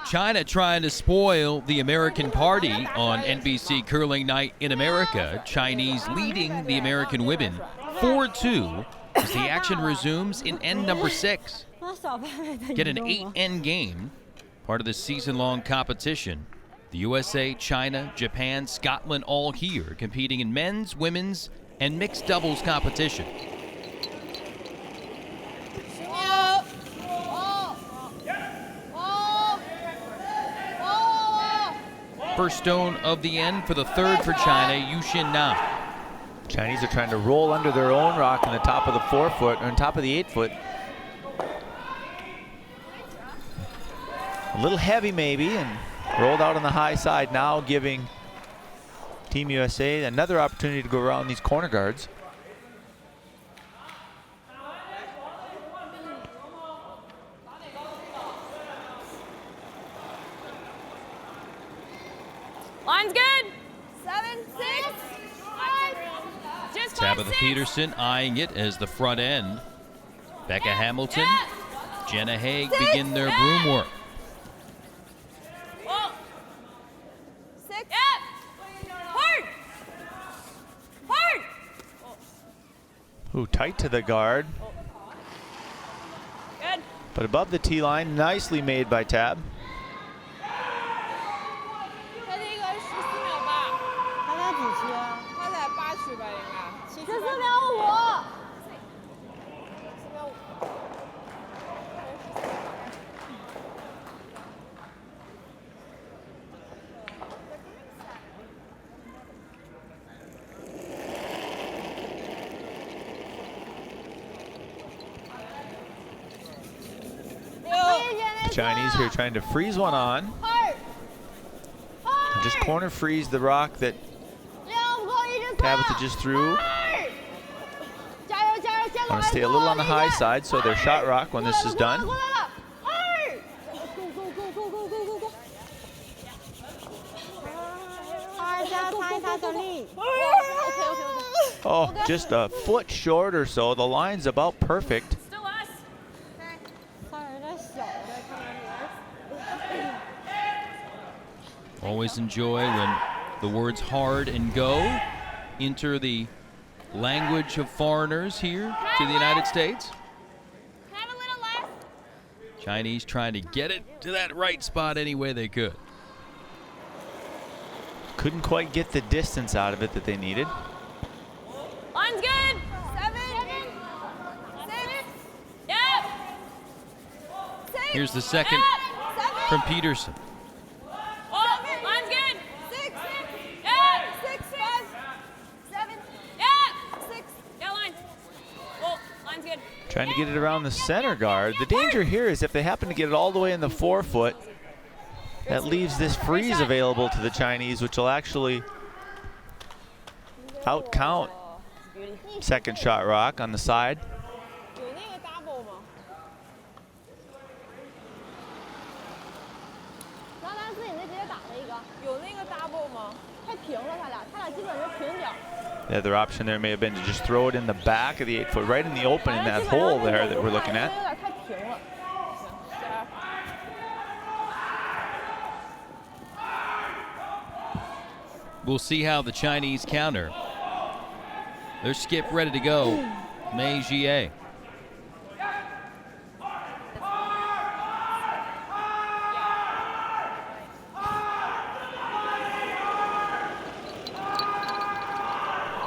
China trying to spoil the American party on NBC Curling Night in America. Chinese leading the American women 4-2 as the action resumes in end number 6. Get an 8-end game, part of the season-long competition. The USA, China, Japan, Scotland all here competing in men's, women's, and mixed doubles competition. First stone of the end for the 3rd for China, Yushin Na. Chinese are trying to roll under their own rock on the top of the 4-foot, or on top of the 8-foot. A little heavy maybe, and rolled out on the high side, now giving Team USA another opportunity to go around these corner guards. Line's good. 7, 6, 5. Just Tabitha Peterson eyeing it as the front end. Becca Hamilton, Jenna Haig begin their broom work. 6. Hard. Hard. Ooh, tight to the guard. Good. But above the tee line, nicely made by Tab. Chinese here trying to freeze one on. And just corner freeze the rock that Tabitha just threw. Want to stay a little on the high side, so their shot rock when this is done. Oh, just a foot short or so. The line's about perfect. Always enjoy when the words hard and go enter the language of foreigners here to the United States. Chinese trying to get it to that right spot any way they could. Couldn't quite get the distance out of it that they needed. Line's good. 7, 6. Yep. Here's the second from Peterson. Oh, line's good. 6. Yeah. 6, 5, 7. Yeah. 6. Yeah, line. Oh, line's good. Trying to get it around the center guard. The danger here is if they happen to get it all the way in the forefoot, that leaves this freeze available to the Chinese, which will actually out-count second shot rock on the side. The other option there may have been to just throw it in the back of the 8-foot, right in the open in that hole there that we're looking at. We'll see how the Chinese counter. Their skip ready to go, Mei Jie.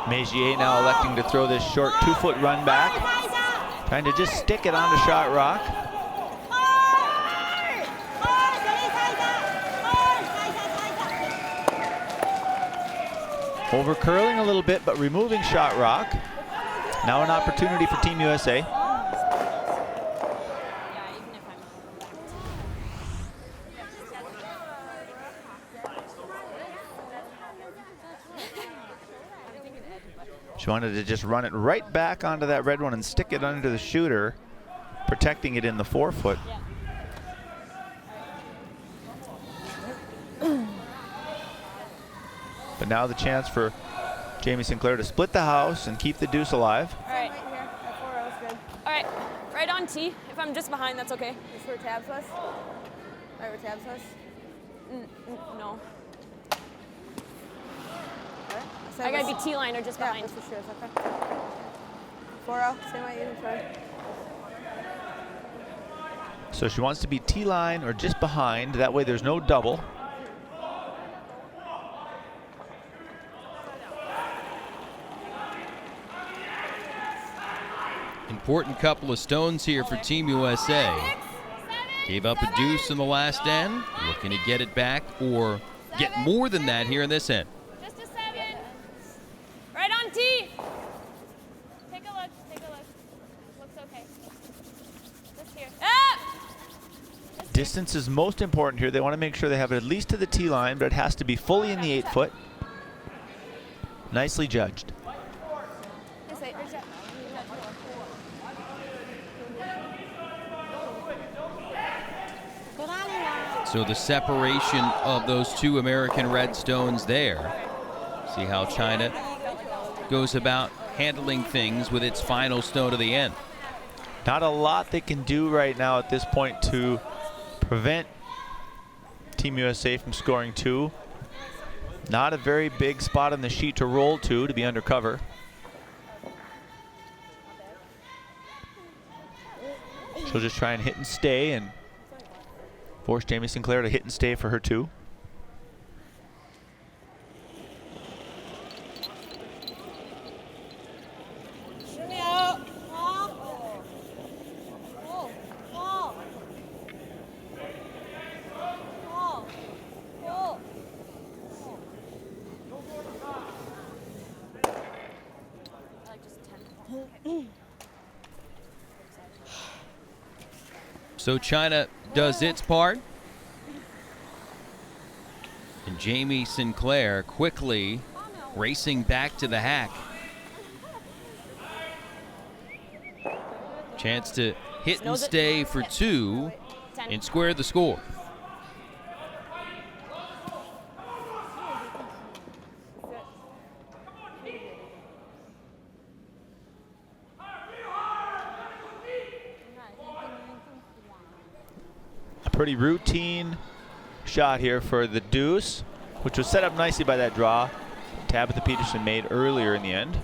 Mei Jie now electing to throw this short 2-foot run back, trying to just stick it onto shot rock. Over curling a little bit, but removing shot rock. Now an opportunity for Team USA. She wanted to just run it right back onto that red one and stick it under the shooter, protecting it in the 4-foot. But now the chance for Jamie Sinclair to split the house and keep the deuce alive. All right. All right, right on tee. If I'm just behind, that's okay. Is where tabs was? Right where tabs was? No. I gotta be tee line or just behind. Yeah, that's for sure. Okay. 4-0, same way you prefer. So she wants to be tee line or just behind. That way there's no double. Important couple of stones here for Team USA. Gave up a deuce in the last end, looking to get it back or get more than that here in this end. Just a 7. Right on tee. Take a look. Looks okay. Just here. Distance is most important here. They want to make sure they have it at least to the tee line, but it has to be fully in the 8-foot. Nicely judged. So the separation of those two American red stones there. See how China goes about handling things with its final stone to the end. Not a lot they can do right now at this point to prevent Team USA from scoring 2. Not a very big spot on the sheet to roll to be under cover. She'll just try and hit and stay and force Jamie Sinclair to hit and stay for her 2. So China does its part. And Jamie Sinclair quickly racing back to the hack. Chance to hit and stay for 2 and square the score. A pretty routine shot here for the deuce, which was set up nicely by that draw Tabitha Peterson made earlier in the end.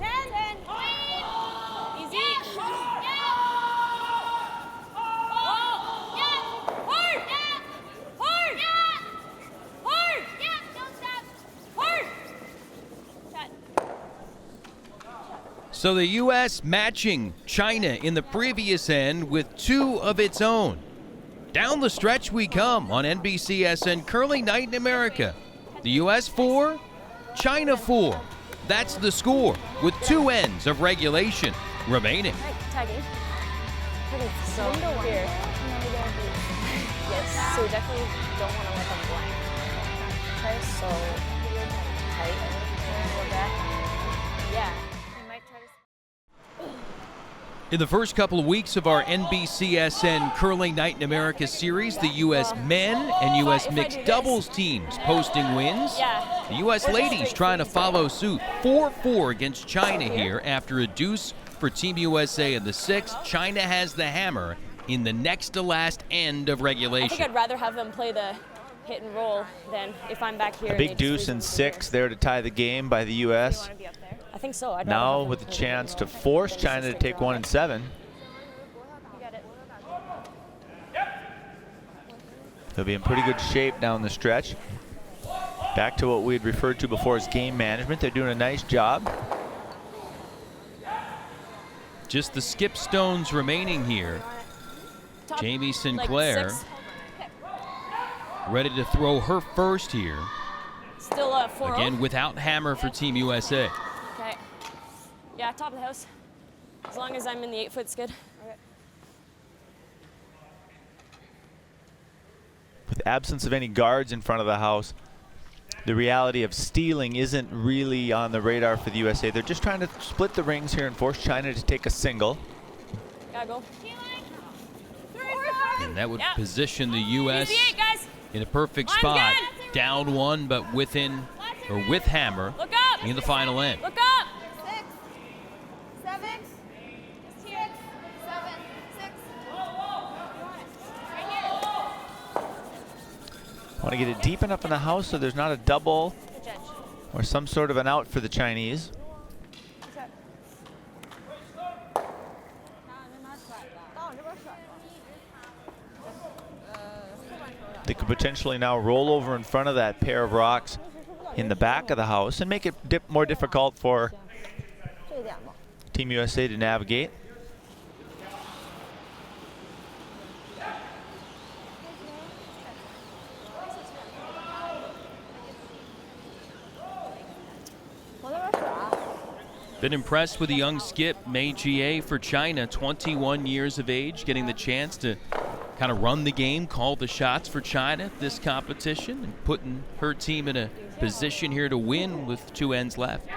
So the U.S. matching China in the previous end with 2 of its own. Down the stretch we come on NBCSN Curling Night in America. The U.S. 4, China 4. That's the score with 2 ends of regulation remaining. Tagging. So here. Yes, so we definitely don't want to let them blank. Okay, so tight. A little back. Yeah. In the first couple of weeks of our NBCSN Curling Night in America series, the U.S. men and U.S. mixed doubles teams posting wins. The U.S. ladies trying to follow suit. 4-4 against China here after a deuce for Team USA in the 6th. China has the hammer in the next to last end of regulation. I think I'd rather have them play the hit and roll than if I'm back here. A big deuce in 6 there to tie the game by the U.S. I think so. Now with a chance to force China to take 1 and 7. They'll be in pretty good shape down the stretch. Back to what we had referred to before as game management. They're doing a nice job. Just the skip stones remaining here. Jamie Sinclair ready to throw her first here. Still 4-0. Again, without hammer for Team USA. Okay. Yeah, top of the house. As long as I'm in the 8-foot skid. Okay. With absence of any guards in front of the house, the reality of stealing isn't really on the radar for the USA. They're just trying to split the rings here and force China to take a single. Gotta go. And that would position the U.S. in a perfect spot. Down 1, but within, or with hammer in the final end. Look up! 6, 7, 6, 7, 6. Right here. Want to get it deep enough in the house so there's not a double or some sort of an out for the Chinese. They could potentially now roll over in front of that pair of rocks in the back of the house and make it more difficult for Team USA to navigate. Been impressed with the young skip, Mei Jie for China, 21 years of age, getting the chance to kind of run the game, call the shots for China at this competition, and putting her team in a position here to win with 2 ends left.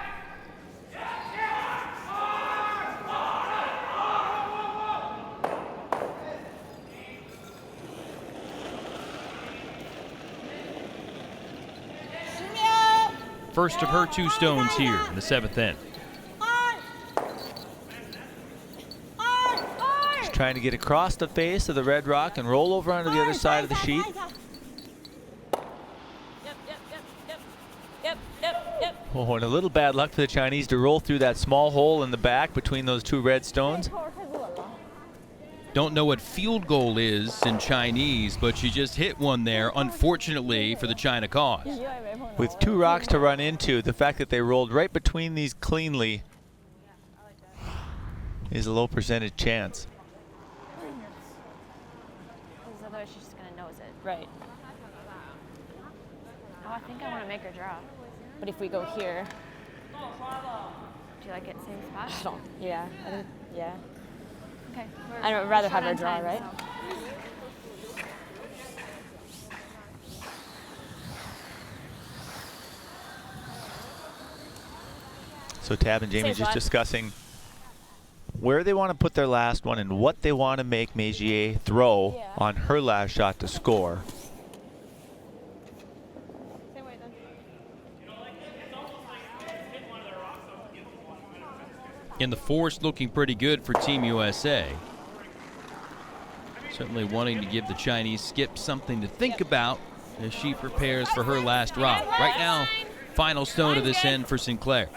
First of her 2 stones here in the 7th end. Trying to get across the face of the red rock and roll over onto the other side of the sheet. Oh, and a little bad luck for the Chinese to roll through that small hole in the back between those 2 red stones. Don't know what field goal is in Chinese, but she just hit one there, unfortunately, for the China cause. With 2 rocks to run into, the fact that they rolled right between these cleanly is a low percentage chance. Otherwise she's just gonna nose it. Right. Oh, I think I want to make her draw. But if we go here, do you like it same spot? I don't. Yeah. I think. Yeah. Okay. I'd rather have her draw, right? So Tab and Jamie Same just shot. discussing where they want to put their last one and what they want to make Meijier throw on her last shot to score. And the force looking pretty good for Team USA. Certainly wanting to give the Chinese skip something to think about as she prepares for her last rock. Right now, final stone to this end for Sinclair.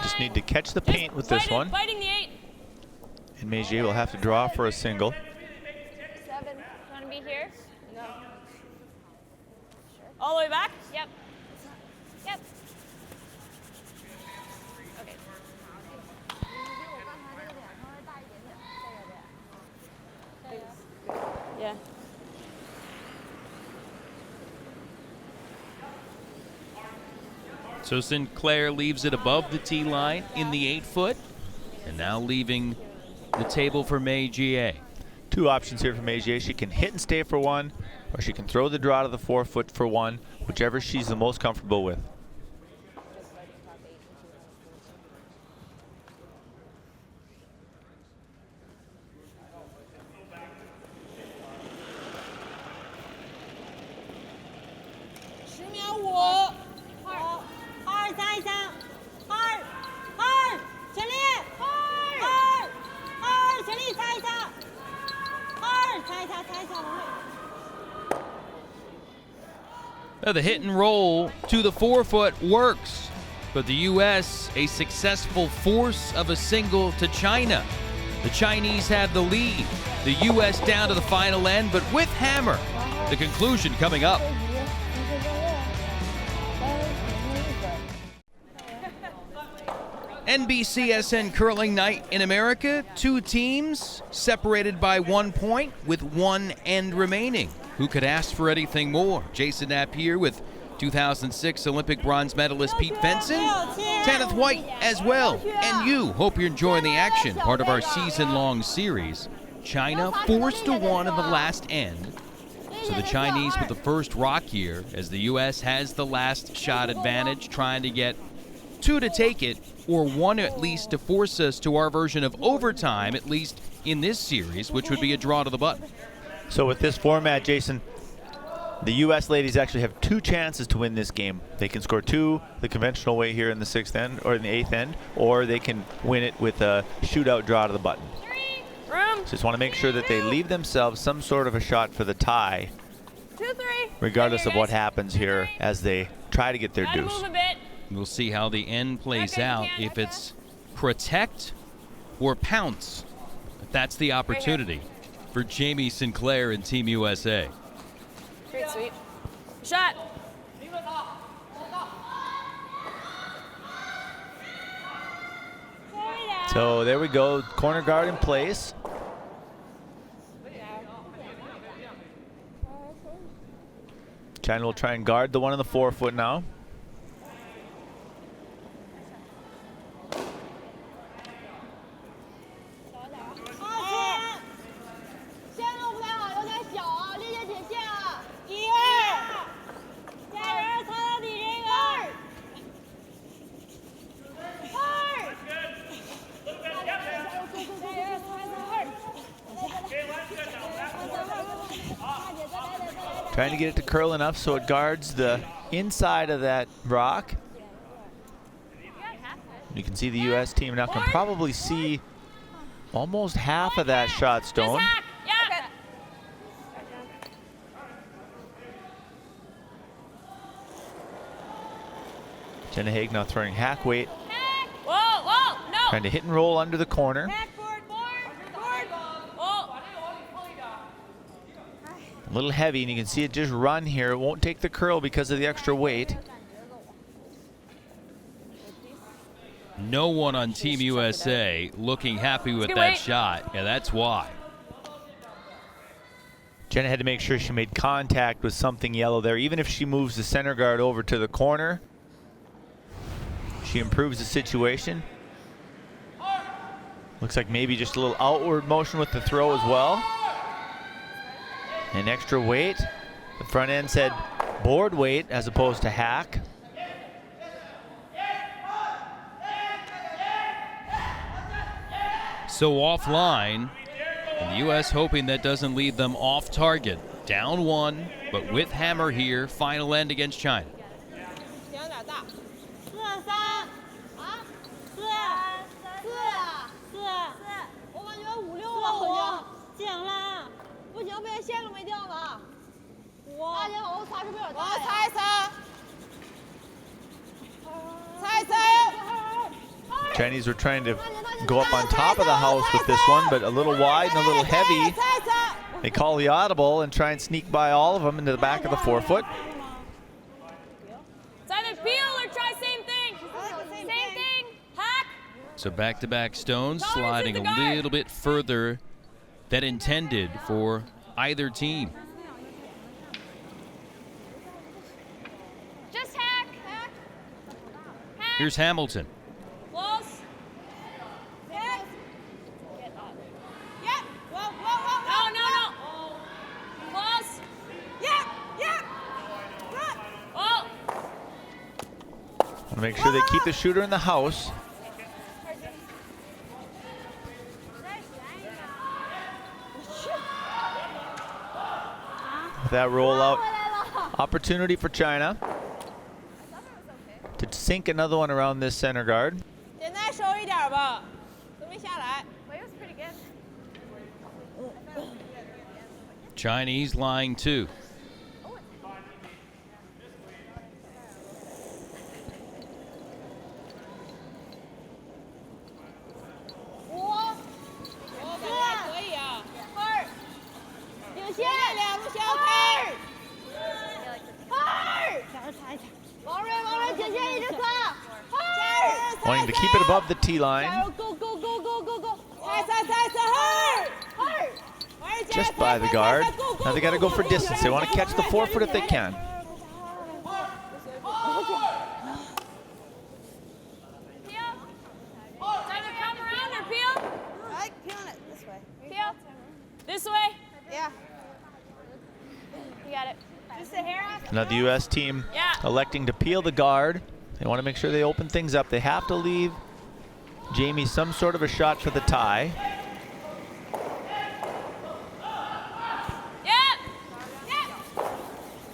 Just need to catch the paint with this one. Fighting the 8. And Meijier will have to draw for a single. 7. Want to be here? No. All the way back? Yep. Yep. Okay. Yeah. So Sinclair leaves it above the tee line in the 8-foot, and now leaving the table for Meijier. Two options here for Meijier. She can hit and stay for one, or she can throw the draw to the 4-foot for one, whichever she's the most comfortable with. Now the hit and roll to the 4-foot works, but the U.S. a successful force of a single to China. The Chinese have the lead. The U.S. down to the final end, but with hammer. The conclusion coming up. NBCSN curling night in America. Two teams separated by 1 point with one end remaining. Who could ask for anything more? Jason Knapp here with 2006 Olympic bronze medalist Pete Fenson. Tanith White as well. And you. Hope you're enjoying the action. Part of our season-long series. China forced to one in the last end. So the Chinese with the first rock here as the U.S. has the last shot advantage, trying to get two to take it, or one at least to force us to our version of overtime, at least in this series, which would be a draw to the button. So with this format, Jason, the U.S. ladies actually have two chances to win this game. They can score two the conventional way here in the 6th end or in the 8th end, or they can win it with a shootout draw to the button. So just want to make sure that they leave themselves some sort of a shot for the tie, 2, 3. regardless of what happens here as they try to get their deuce. Move a bit. We'll see how the end plays out, if it's protect or pounce. If that's the opportunity for Jamie Sinclair and Team USA. Great sweep. Shot. So there we go, corner guard in place. China will try and guard the one on the 4-foot now. Trying to get it to curl enough so it guards the inside of that rock. You can see the U.S. team now can probably see almost half of that shot stone. Jenna Haig now throwing hack weight. Whoa, no. Trying to hit and roll under the corner. A little heavy, and you can see it just run here. It won't take the curl because of the extra weight. No one on Team USA looking happy with that shot. Yeah, that's why. Jenna had to make sure she made contact with something yellow there. Even if she moves the center guard over to the corner, she improves the situation. Looks like maybe just a little outward motion with the throw as well. And extra weight. The front end said board weight as opposed to hack. So offline, and the U.S. hoping that doesn't leave them off target. Down 1, but with hammer here, final end against China. 我 Chinese were trying to go up on top of the house with this one, but a little wide and a little heavy. They call the audible and try and sneak by all of them into the back of the forefoot. It's either peel or try same thing. Same thing. Hack. So back-to-back stones sliding a little bit further than intended for either team. Just hack. Hack. Here's Hamilton. Close. Hit. Get up. Yep. Whoa, whoa, whoa, whoa. No. Close. Yep. Oh. Want to make sure they keep the shooter in the house. That rollout opportunity for China to sink another one around this center guard. 简单收一点吧，都没下来。 Chinese lying 2. Wanting to keep it above the tee line. Just by the guard. Now they got to go for distance. They want to catch the forefoot if they can. This way? Yeah. You got it. Just the hair off. Now the U.S. team electing to peel the guard. They want to make sure they open things up. They have to leave Jamie some sort of a shot for the tie.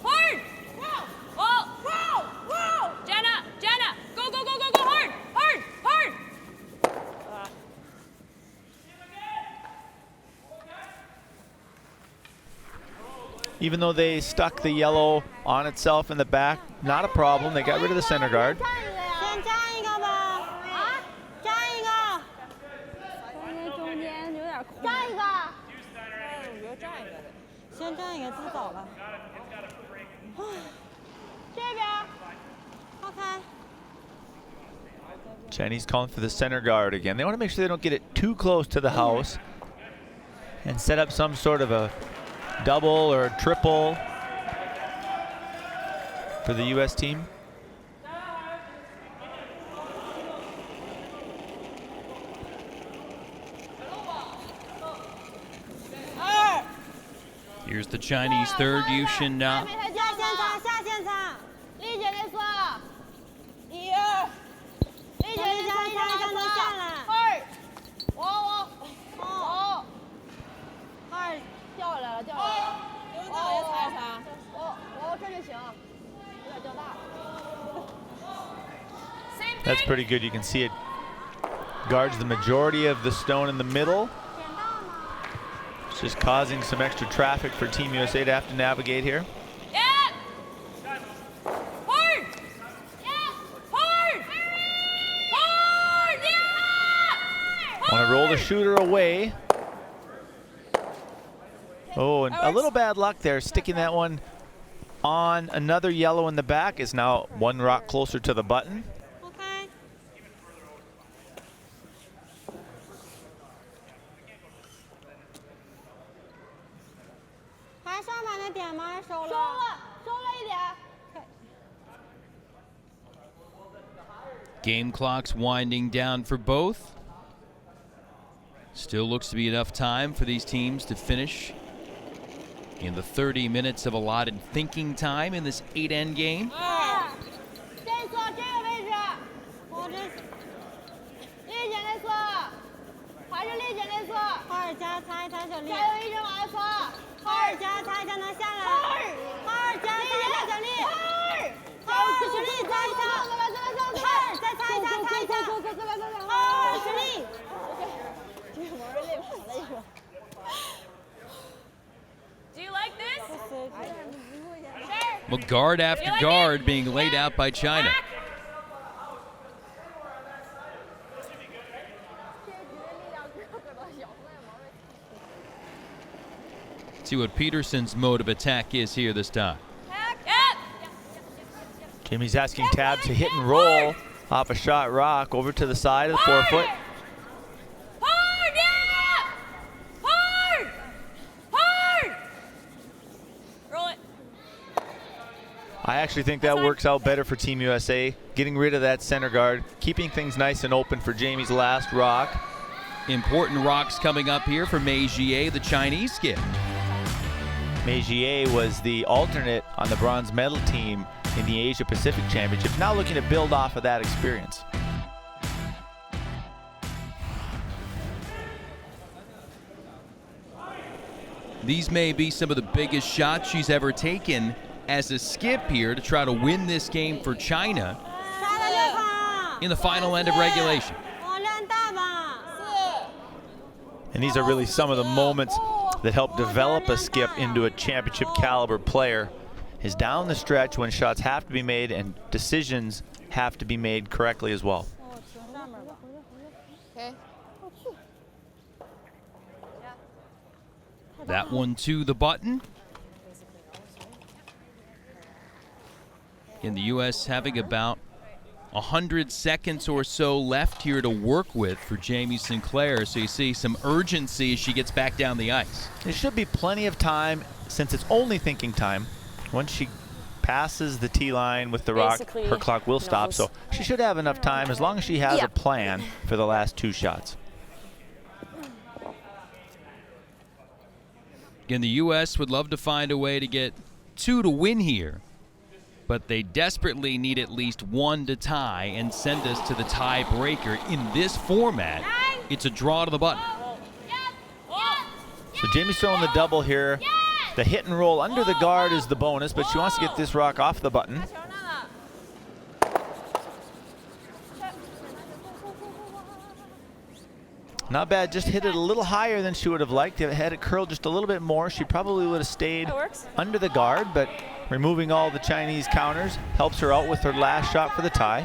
Hard. Whoa. Jenna. Go. Hard. Even though they stuck the yellow on itself in the back, not a problem. They got rid of the center guard. Chinese calling for the center guard again. They want to make sure they don't get it too close to the house and set up some sort of a double or a triple for the U.S. team. Here's the Chinese third, Yushin Na. That's pretty good. You can see it guards the majority of the stone in the middle. It's just causing some extra traffic for Team USA to have to navigate here. Want to roll the shooter away. Oh, and a little bad luck there, sticking that one on another yellow in the back. Is now one rock closer to the button. Game clock's winding down for both. Still looks to be enough time for these teams to finish in the 30 minutes of allotted thinking time in this 8-end game. Do you like this? Well, guard after guard being laid out by China. See what Peterson's mode of attack is here this time. Jamie's asking Tab to hit and roll off a shot rock over to the side of the forefoot. Hard, yeah! Hard! Hard! Roll it. I actually think that works out better for Team USA, getting rid of that center guard, keeping things nice and open for Jamie's last rock. Important rocks coming up here for Mei Jie, the Chinese skip. Mei Jie was the alternate on the bronze medal team in the Asia Pacific Championship, now looking to build off of that experience. These may be some of the biggest shots she's ever taken as a skip here to try to win this game for China in the final end of regulation. And these are really some of the moments that help develop a skip into a championship caliber player, is down the stretch when shots have to be made and decisions have to be made correctly as well. That one to the button. In the U.S. having about 100 seconds or so left here to work with for Jamie Sinclair, so you see some urgency as she gets back down the ice. There should be plenty of time, since it's only thinking time. Once she passes the tee line with the rock, her clock will stop, so she should have enough time as long as she has a plan for the last two shots. Again, the U.S. would love to find a way to get two to win here, but they desperately need at least one to tie and send us to the tiebreaker. In this format, it's a draw to the button. So Jamie's throwing the double here. The hit and roll under the guard is the bonus, but she wants to get this rock off the button. Not bad, just hit it a little higher than she would have liked. If it had it curled just a little bit more, she probably would have stayed under the guard, but removing all the Chinese counters helps her out with her last shot for the tie.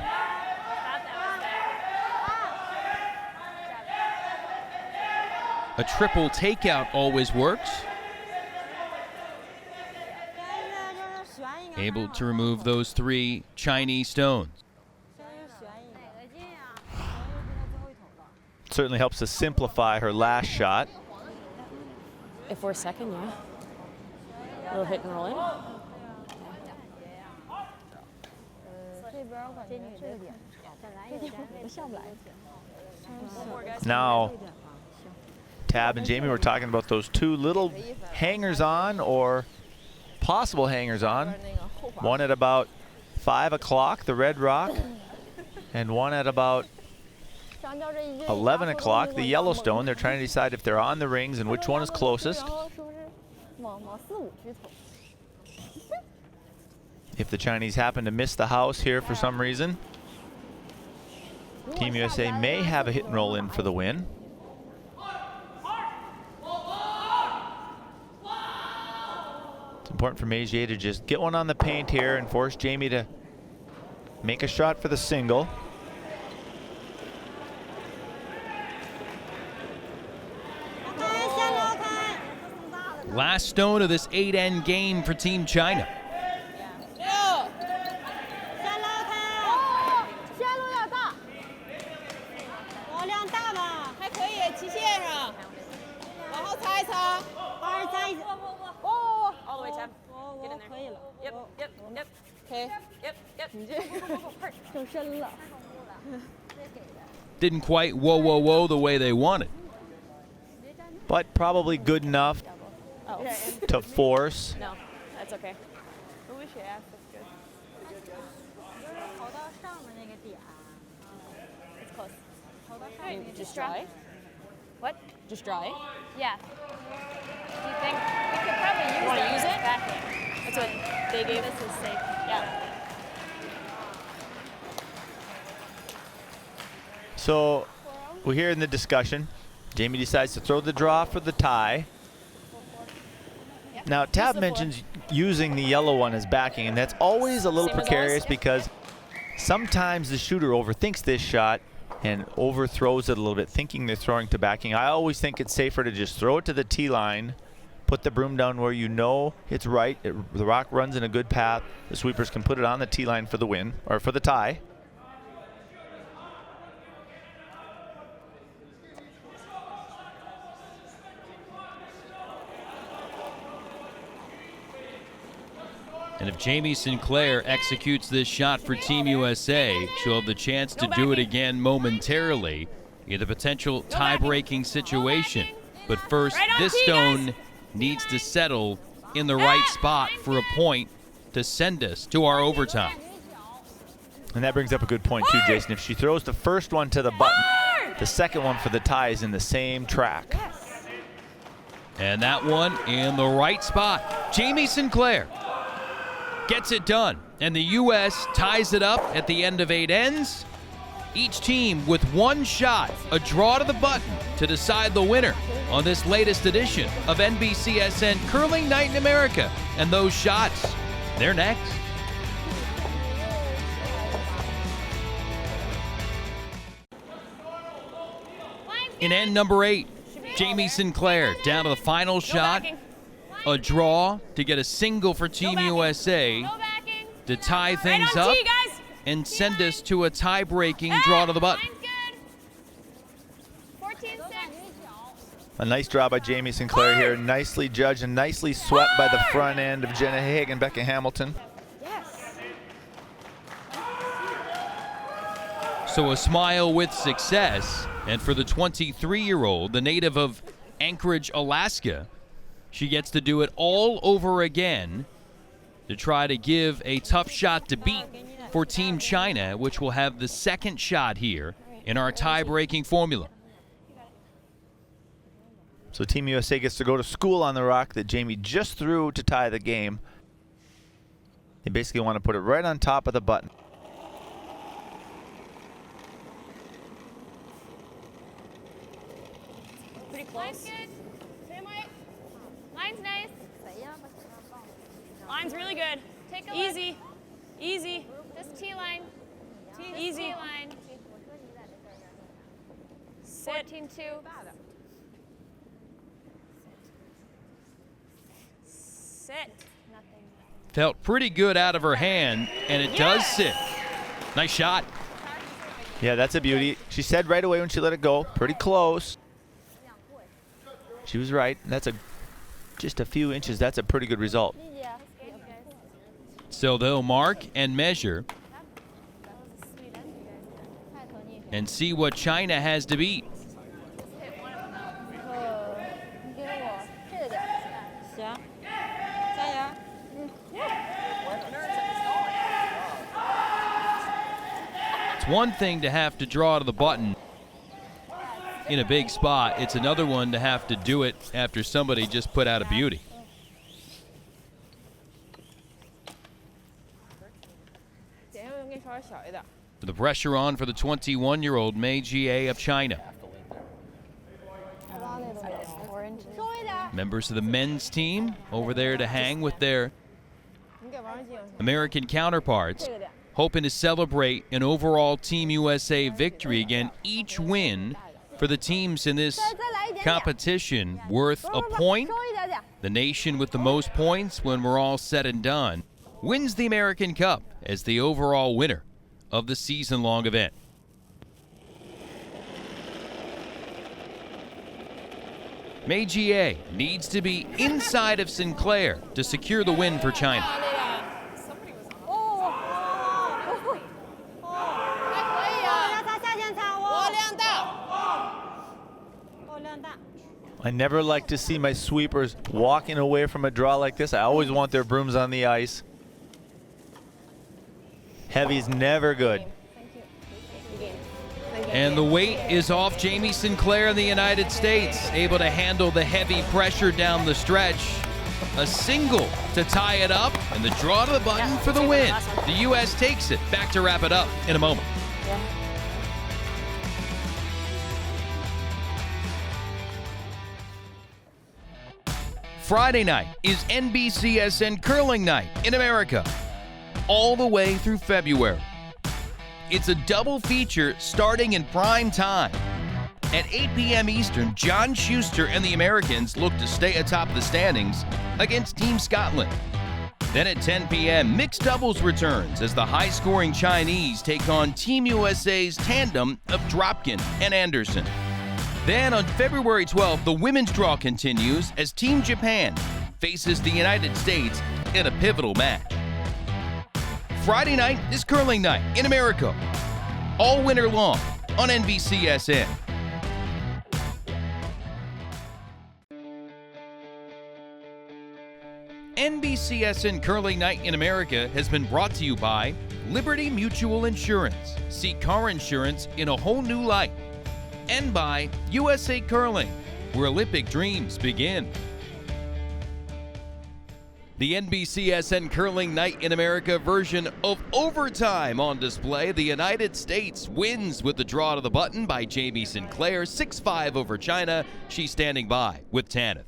A triple takeout always works. Able to remove those three Chinese stones. Certainly helps to simplify her last shot. If we're second, yeah. A little hit and roll in. Now, Tab and Jamie were talking about those two little hangers-on or possible hangers-on. One at about 5 o'clock, the red rock, and one at about 11 o'clock, the Yellowstone. They're trying to decide if they're on the rings and which one is closest. If the Chinese happen to miss the house here for some reason, Team USA may have a hit and roll in for the win. It's important for Mei Jie to just get one on the paint here and force Jamie to make a shot for the single. Last stone of this 8-end game for Team China. Didn't quite whoa the way they wanted. But probably good enough to force. No, that's okay. It's close. Just try. What? Just draw it? Yeah. Do you think we could probably use You want to it? use it? Backing. That's what they gave. This is safe. Yeah. So we're here in the discussion. Jamie decides to throw the draw for the tie. Now, Tab mentions using the yellow one as backing, and that's always a little Same as precarious ours? because sometimes the shooter overthinks this shot and overthrows it a little bit, thinking they're throwing to backing. I always think it's safer to just throw it to the tee line, put the broom down where you know it's right. The rock runs in a good path. The sweepers can put it on the tee line for the win, or for the tie. And if Jamie Sinclair executes this shot for Team USA, she'll have the chance to do it again momentarily in a potential tie-breaking situation. But first, this stone needs to settle in the right spot for a point to send us to our overtime. And that brings up a good point too, Jason. If she throws the first one to the button, the second one for the tie is in the same track. And that one in the right spot. Jamie Sinclair gets it done, and the U.S. ties it up at the end of 8 ends. Each team with one shot, a draw to the button to decide the winner on this latest edition of NBCSN Curling Night in America. And those shots, they're next. In end number 8, Jamie Sinclair down to the final shot. A draw to get a single for Team USA to tie things up and send us to a tie-breaking draw to the button. A nice draw by Jamie Sinclair here. Nicely judged and nicely swept by the front end of Jenna Haig and Becca Hamilton. So a smile with success. And for the 23-year-old, the native of Anchorage, Alaska, she gets to do it all over again to try to give a tough shot to beat for Team China, which will have the second shot here in our tie-breaking formula. So Team USA gets to go to school on the rock that Jamie just threw to tie the game. They basically want to put it right on top of the button. Pretty close. Line's nice. Line's really good. Take a Easy. look. Easy. Just T-line. Easy. T-line. Sit. 14-2. Sit. Felt pretty good out of her hand, and it does sit. Nice shot. Yeah, that's a beauty. She said right away when she let it go, pretty close. She was right. That's just a few inches. That's a pretty good result. So they'll mark and measure and see what China has to beat. It's one thing to have to draw to the button in a big spot. It's another one to have to do it after somebody just put out a beauty. The pressure on for the 21-year-old Mei Jie of China. Members of the men's team over there to hang with their American counterparts, hoping to celebrate an overall Team USA victory. Again, each win for the teams in this competition worth a point. The nation with the most points when we're all said and done wins the American Cup as the overall winner of the season-long event. Mei Jie needs to be inside of Sinclair to secure the win for China. I never like to see my sweepers walking away from a draw like this. I always want their brooms on the ice. Heavy's never good. And the weight is off Jamie Sinclair in the United States, able to handle the heavy pressure down the stretch. A single to tie it up, and the draw to the button for the win. The U.S. takes it. Back to wrap it up in a moment. Friday night is NBCSN Curling Night in America, all the way through February. It's a double feature starting in prime time. At 8 p.m. Eastern, John Schuster and the Americans look to stay atop the standings against Team Scotland. Then at 10 p.m., mixed doubles returns as the high-scoring Chinese take on Team USA's tandem of Dropkin and Anderson. Then on February 12th, the women's draw continues as Team Japan faces the United States in a pivotal match. Friday night is curling night in America, all winter long on NBCSN. NBCSN Curling Night in America has been brought to you by Liberty Mutual Insurance. See car insurance in a whole new light. And by USA Curling, where Olympic dreams begin. The NBCSN Curling Night in America version of Overtime on display. The United States wins with the draw to the button by Jamie Sinclair, 6-5 over China. She's standing by with Tanith.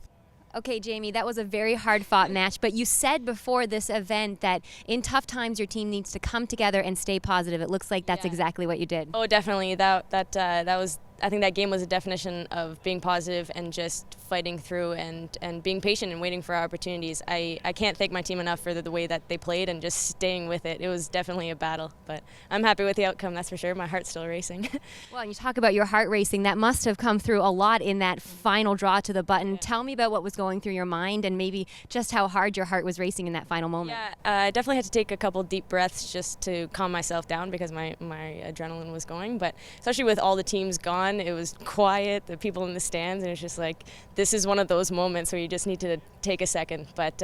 Okay, Jamie, that was a very hard-fought match, but you said before this event that in tough times your team needs to come together and stay positive. It looks like that's exactly what you did. Oh, definitely. That was. I think that game was a definition of being positive and just fighting through and being patient and waiting for our opportunities. I can't thank my team enough for the way that they played and just staying with it. It was definitely a battle, but I'm happy with the outcome, that's for sure. My heart's still racing. Well, and you talk about your heart racing. That must have come through a lot in that final draw to the button. Yeah. Tell me about what was going through your mind and maybe just how hard your heart was racing in that final moment. Yeah, I definitely had to take a couple deep breaths just to calm myself down because my adrenaline was going, but especially with all the teams gone, it was quiet, the people in the stands, and it's just like, this is one of those moments where you just need to take a second. But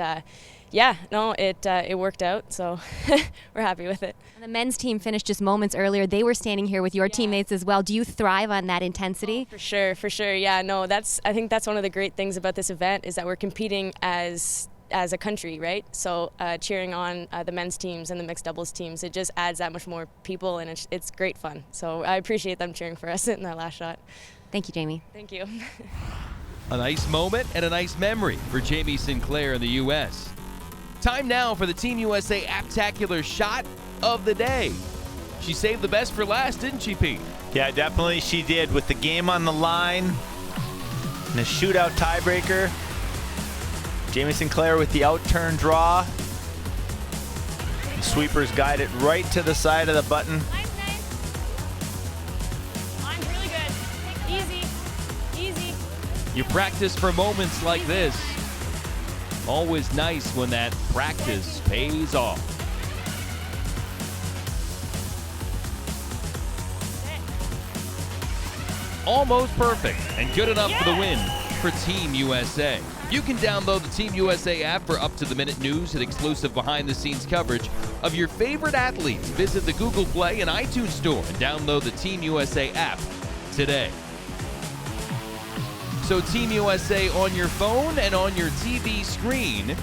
yeah, no, it worked out, so we're happy with it. And the men's team finished just moments earlier. They were standing here with your teammates as well. Do you thrive on that intensity? Oh, for sure. Yeah, no, I think that's one of the great things about this event is that we're competing as a country, right? So cheering on the men's teams and the mixed doubles teams, it just adds that much more people, and it's great fun. So I appreciate them cheering for us in that last shot. Thank you, Jamie. Thank you. A nice moment and a nice memory for Jamie Sinclair in the U.S. Time now for the Team USA Aptacular Shot of the Day. She saved the best for last, didn't she, Pete? Yeah, definitely she did. With the game on the line and a shootout tiebreaker, Jamie Sinclair with the out-turn draw. The sweepers guide it right to the side of the button. Line's nice. Line's really good. Easy. You practice for moments like this. Always nice when that practice pays off. Almost perfect and good enough for the win for Team USA. You can download the Team USA app for up-to-the-minute news and exclusive behind-the-scenes coverage of your favorite athletes. Visit the Google Play and iTunes Store and download the Team USA app today. So Team USA on your phone and on your TV screen.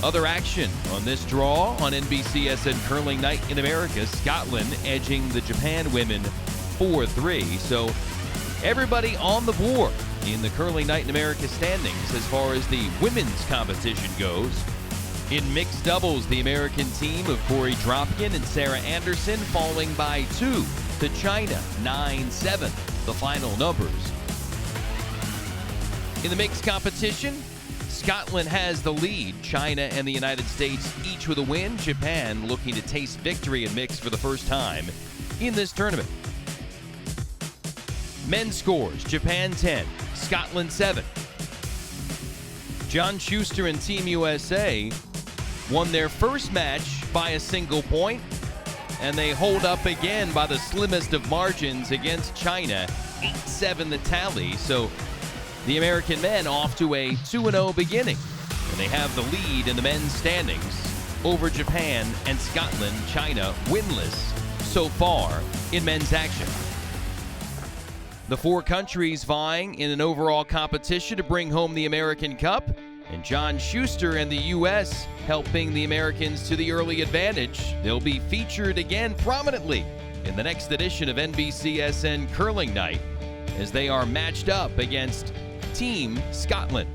Other action on this draw on NBCSN Curling Night in America. Scotland edging the Japan women 4-3. So everybody on the board in the Curling Night in America standings as far as the women's competition goes. In mixed doubles, the American team of Corey Dropkin and Sarah Anderson falling by 2 to China, 9-7, the final numbers. In the mixed competition, Scotland has the lead. China and the United States each with a win. Japan looking to taste victory in mixed for the first time in this tournament. Men's scores, Japan 10, Scotland 7. John Schuster and Team USA won their first match by a single point, and they hold up again by the slimmest of margins against China, 8-7 the tally. So the American men off to a 2-0 beginning, and they have the lead in the men's standings over Japan and Scotland. China winless so far in men's action. The 4 countries vying in an overall competition to bring home the American Cup, and John Schuster and the U.S. helping the Americans to the early advantage. They'll be featured again prominently in the next edition of NBCSN Curling Night as they are matched up against Team Scotland.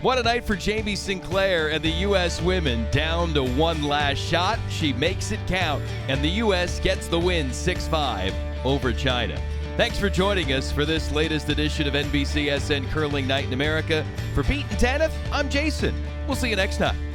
What a night for Jamie Sinclair and the U.S. women, down to one last shot. She makes it count, and the U.S. gets the win 6-5 over China. Thanks for joining us for this latest edition of NBCSN Curling Night in America. For Pete and Tanith, I'm Jason. We'll see you next time.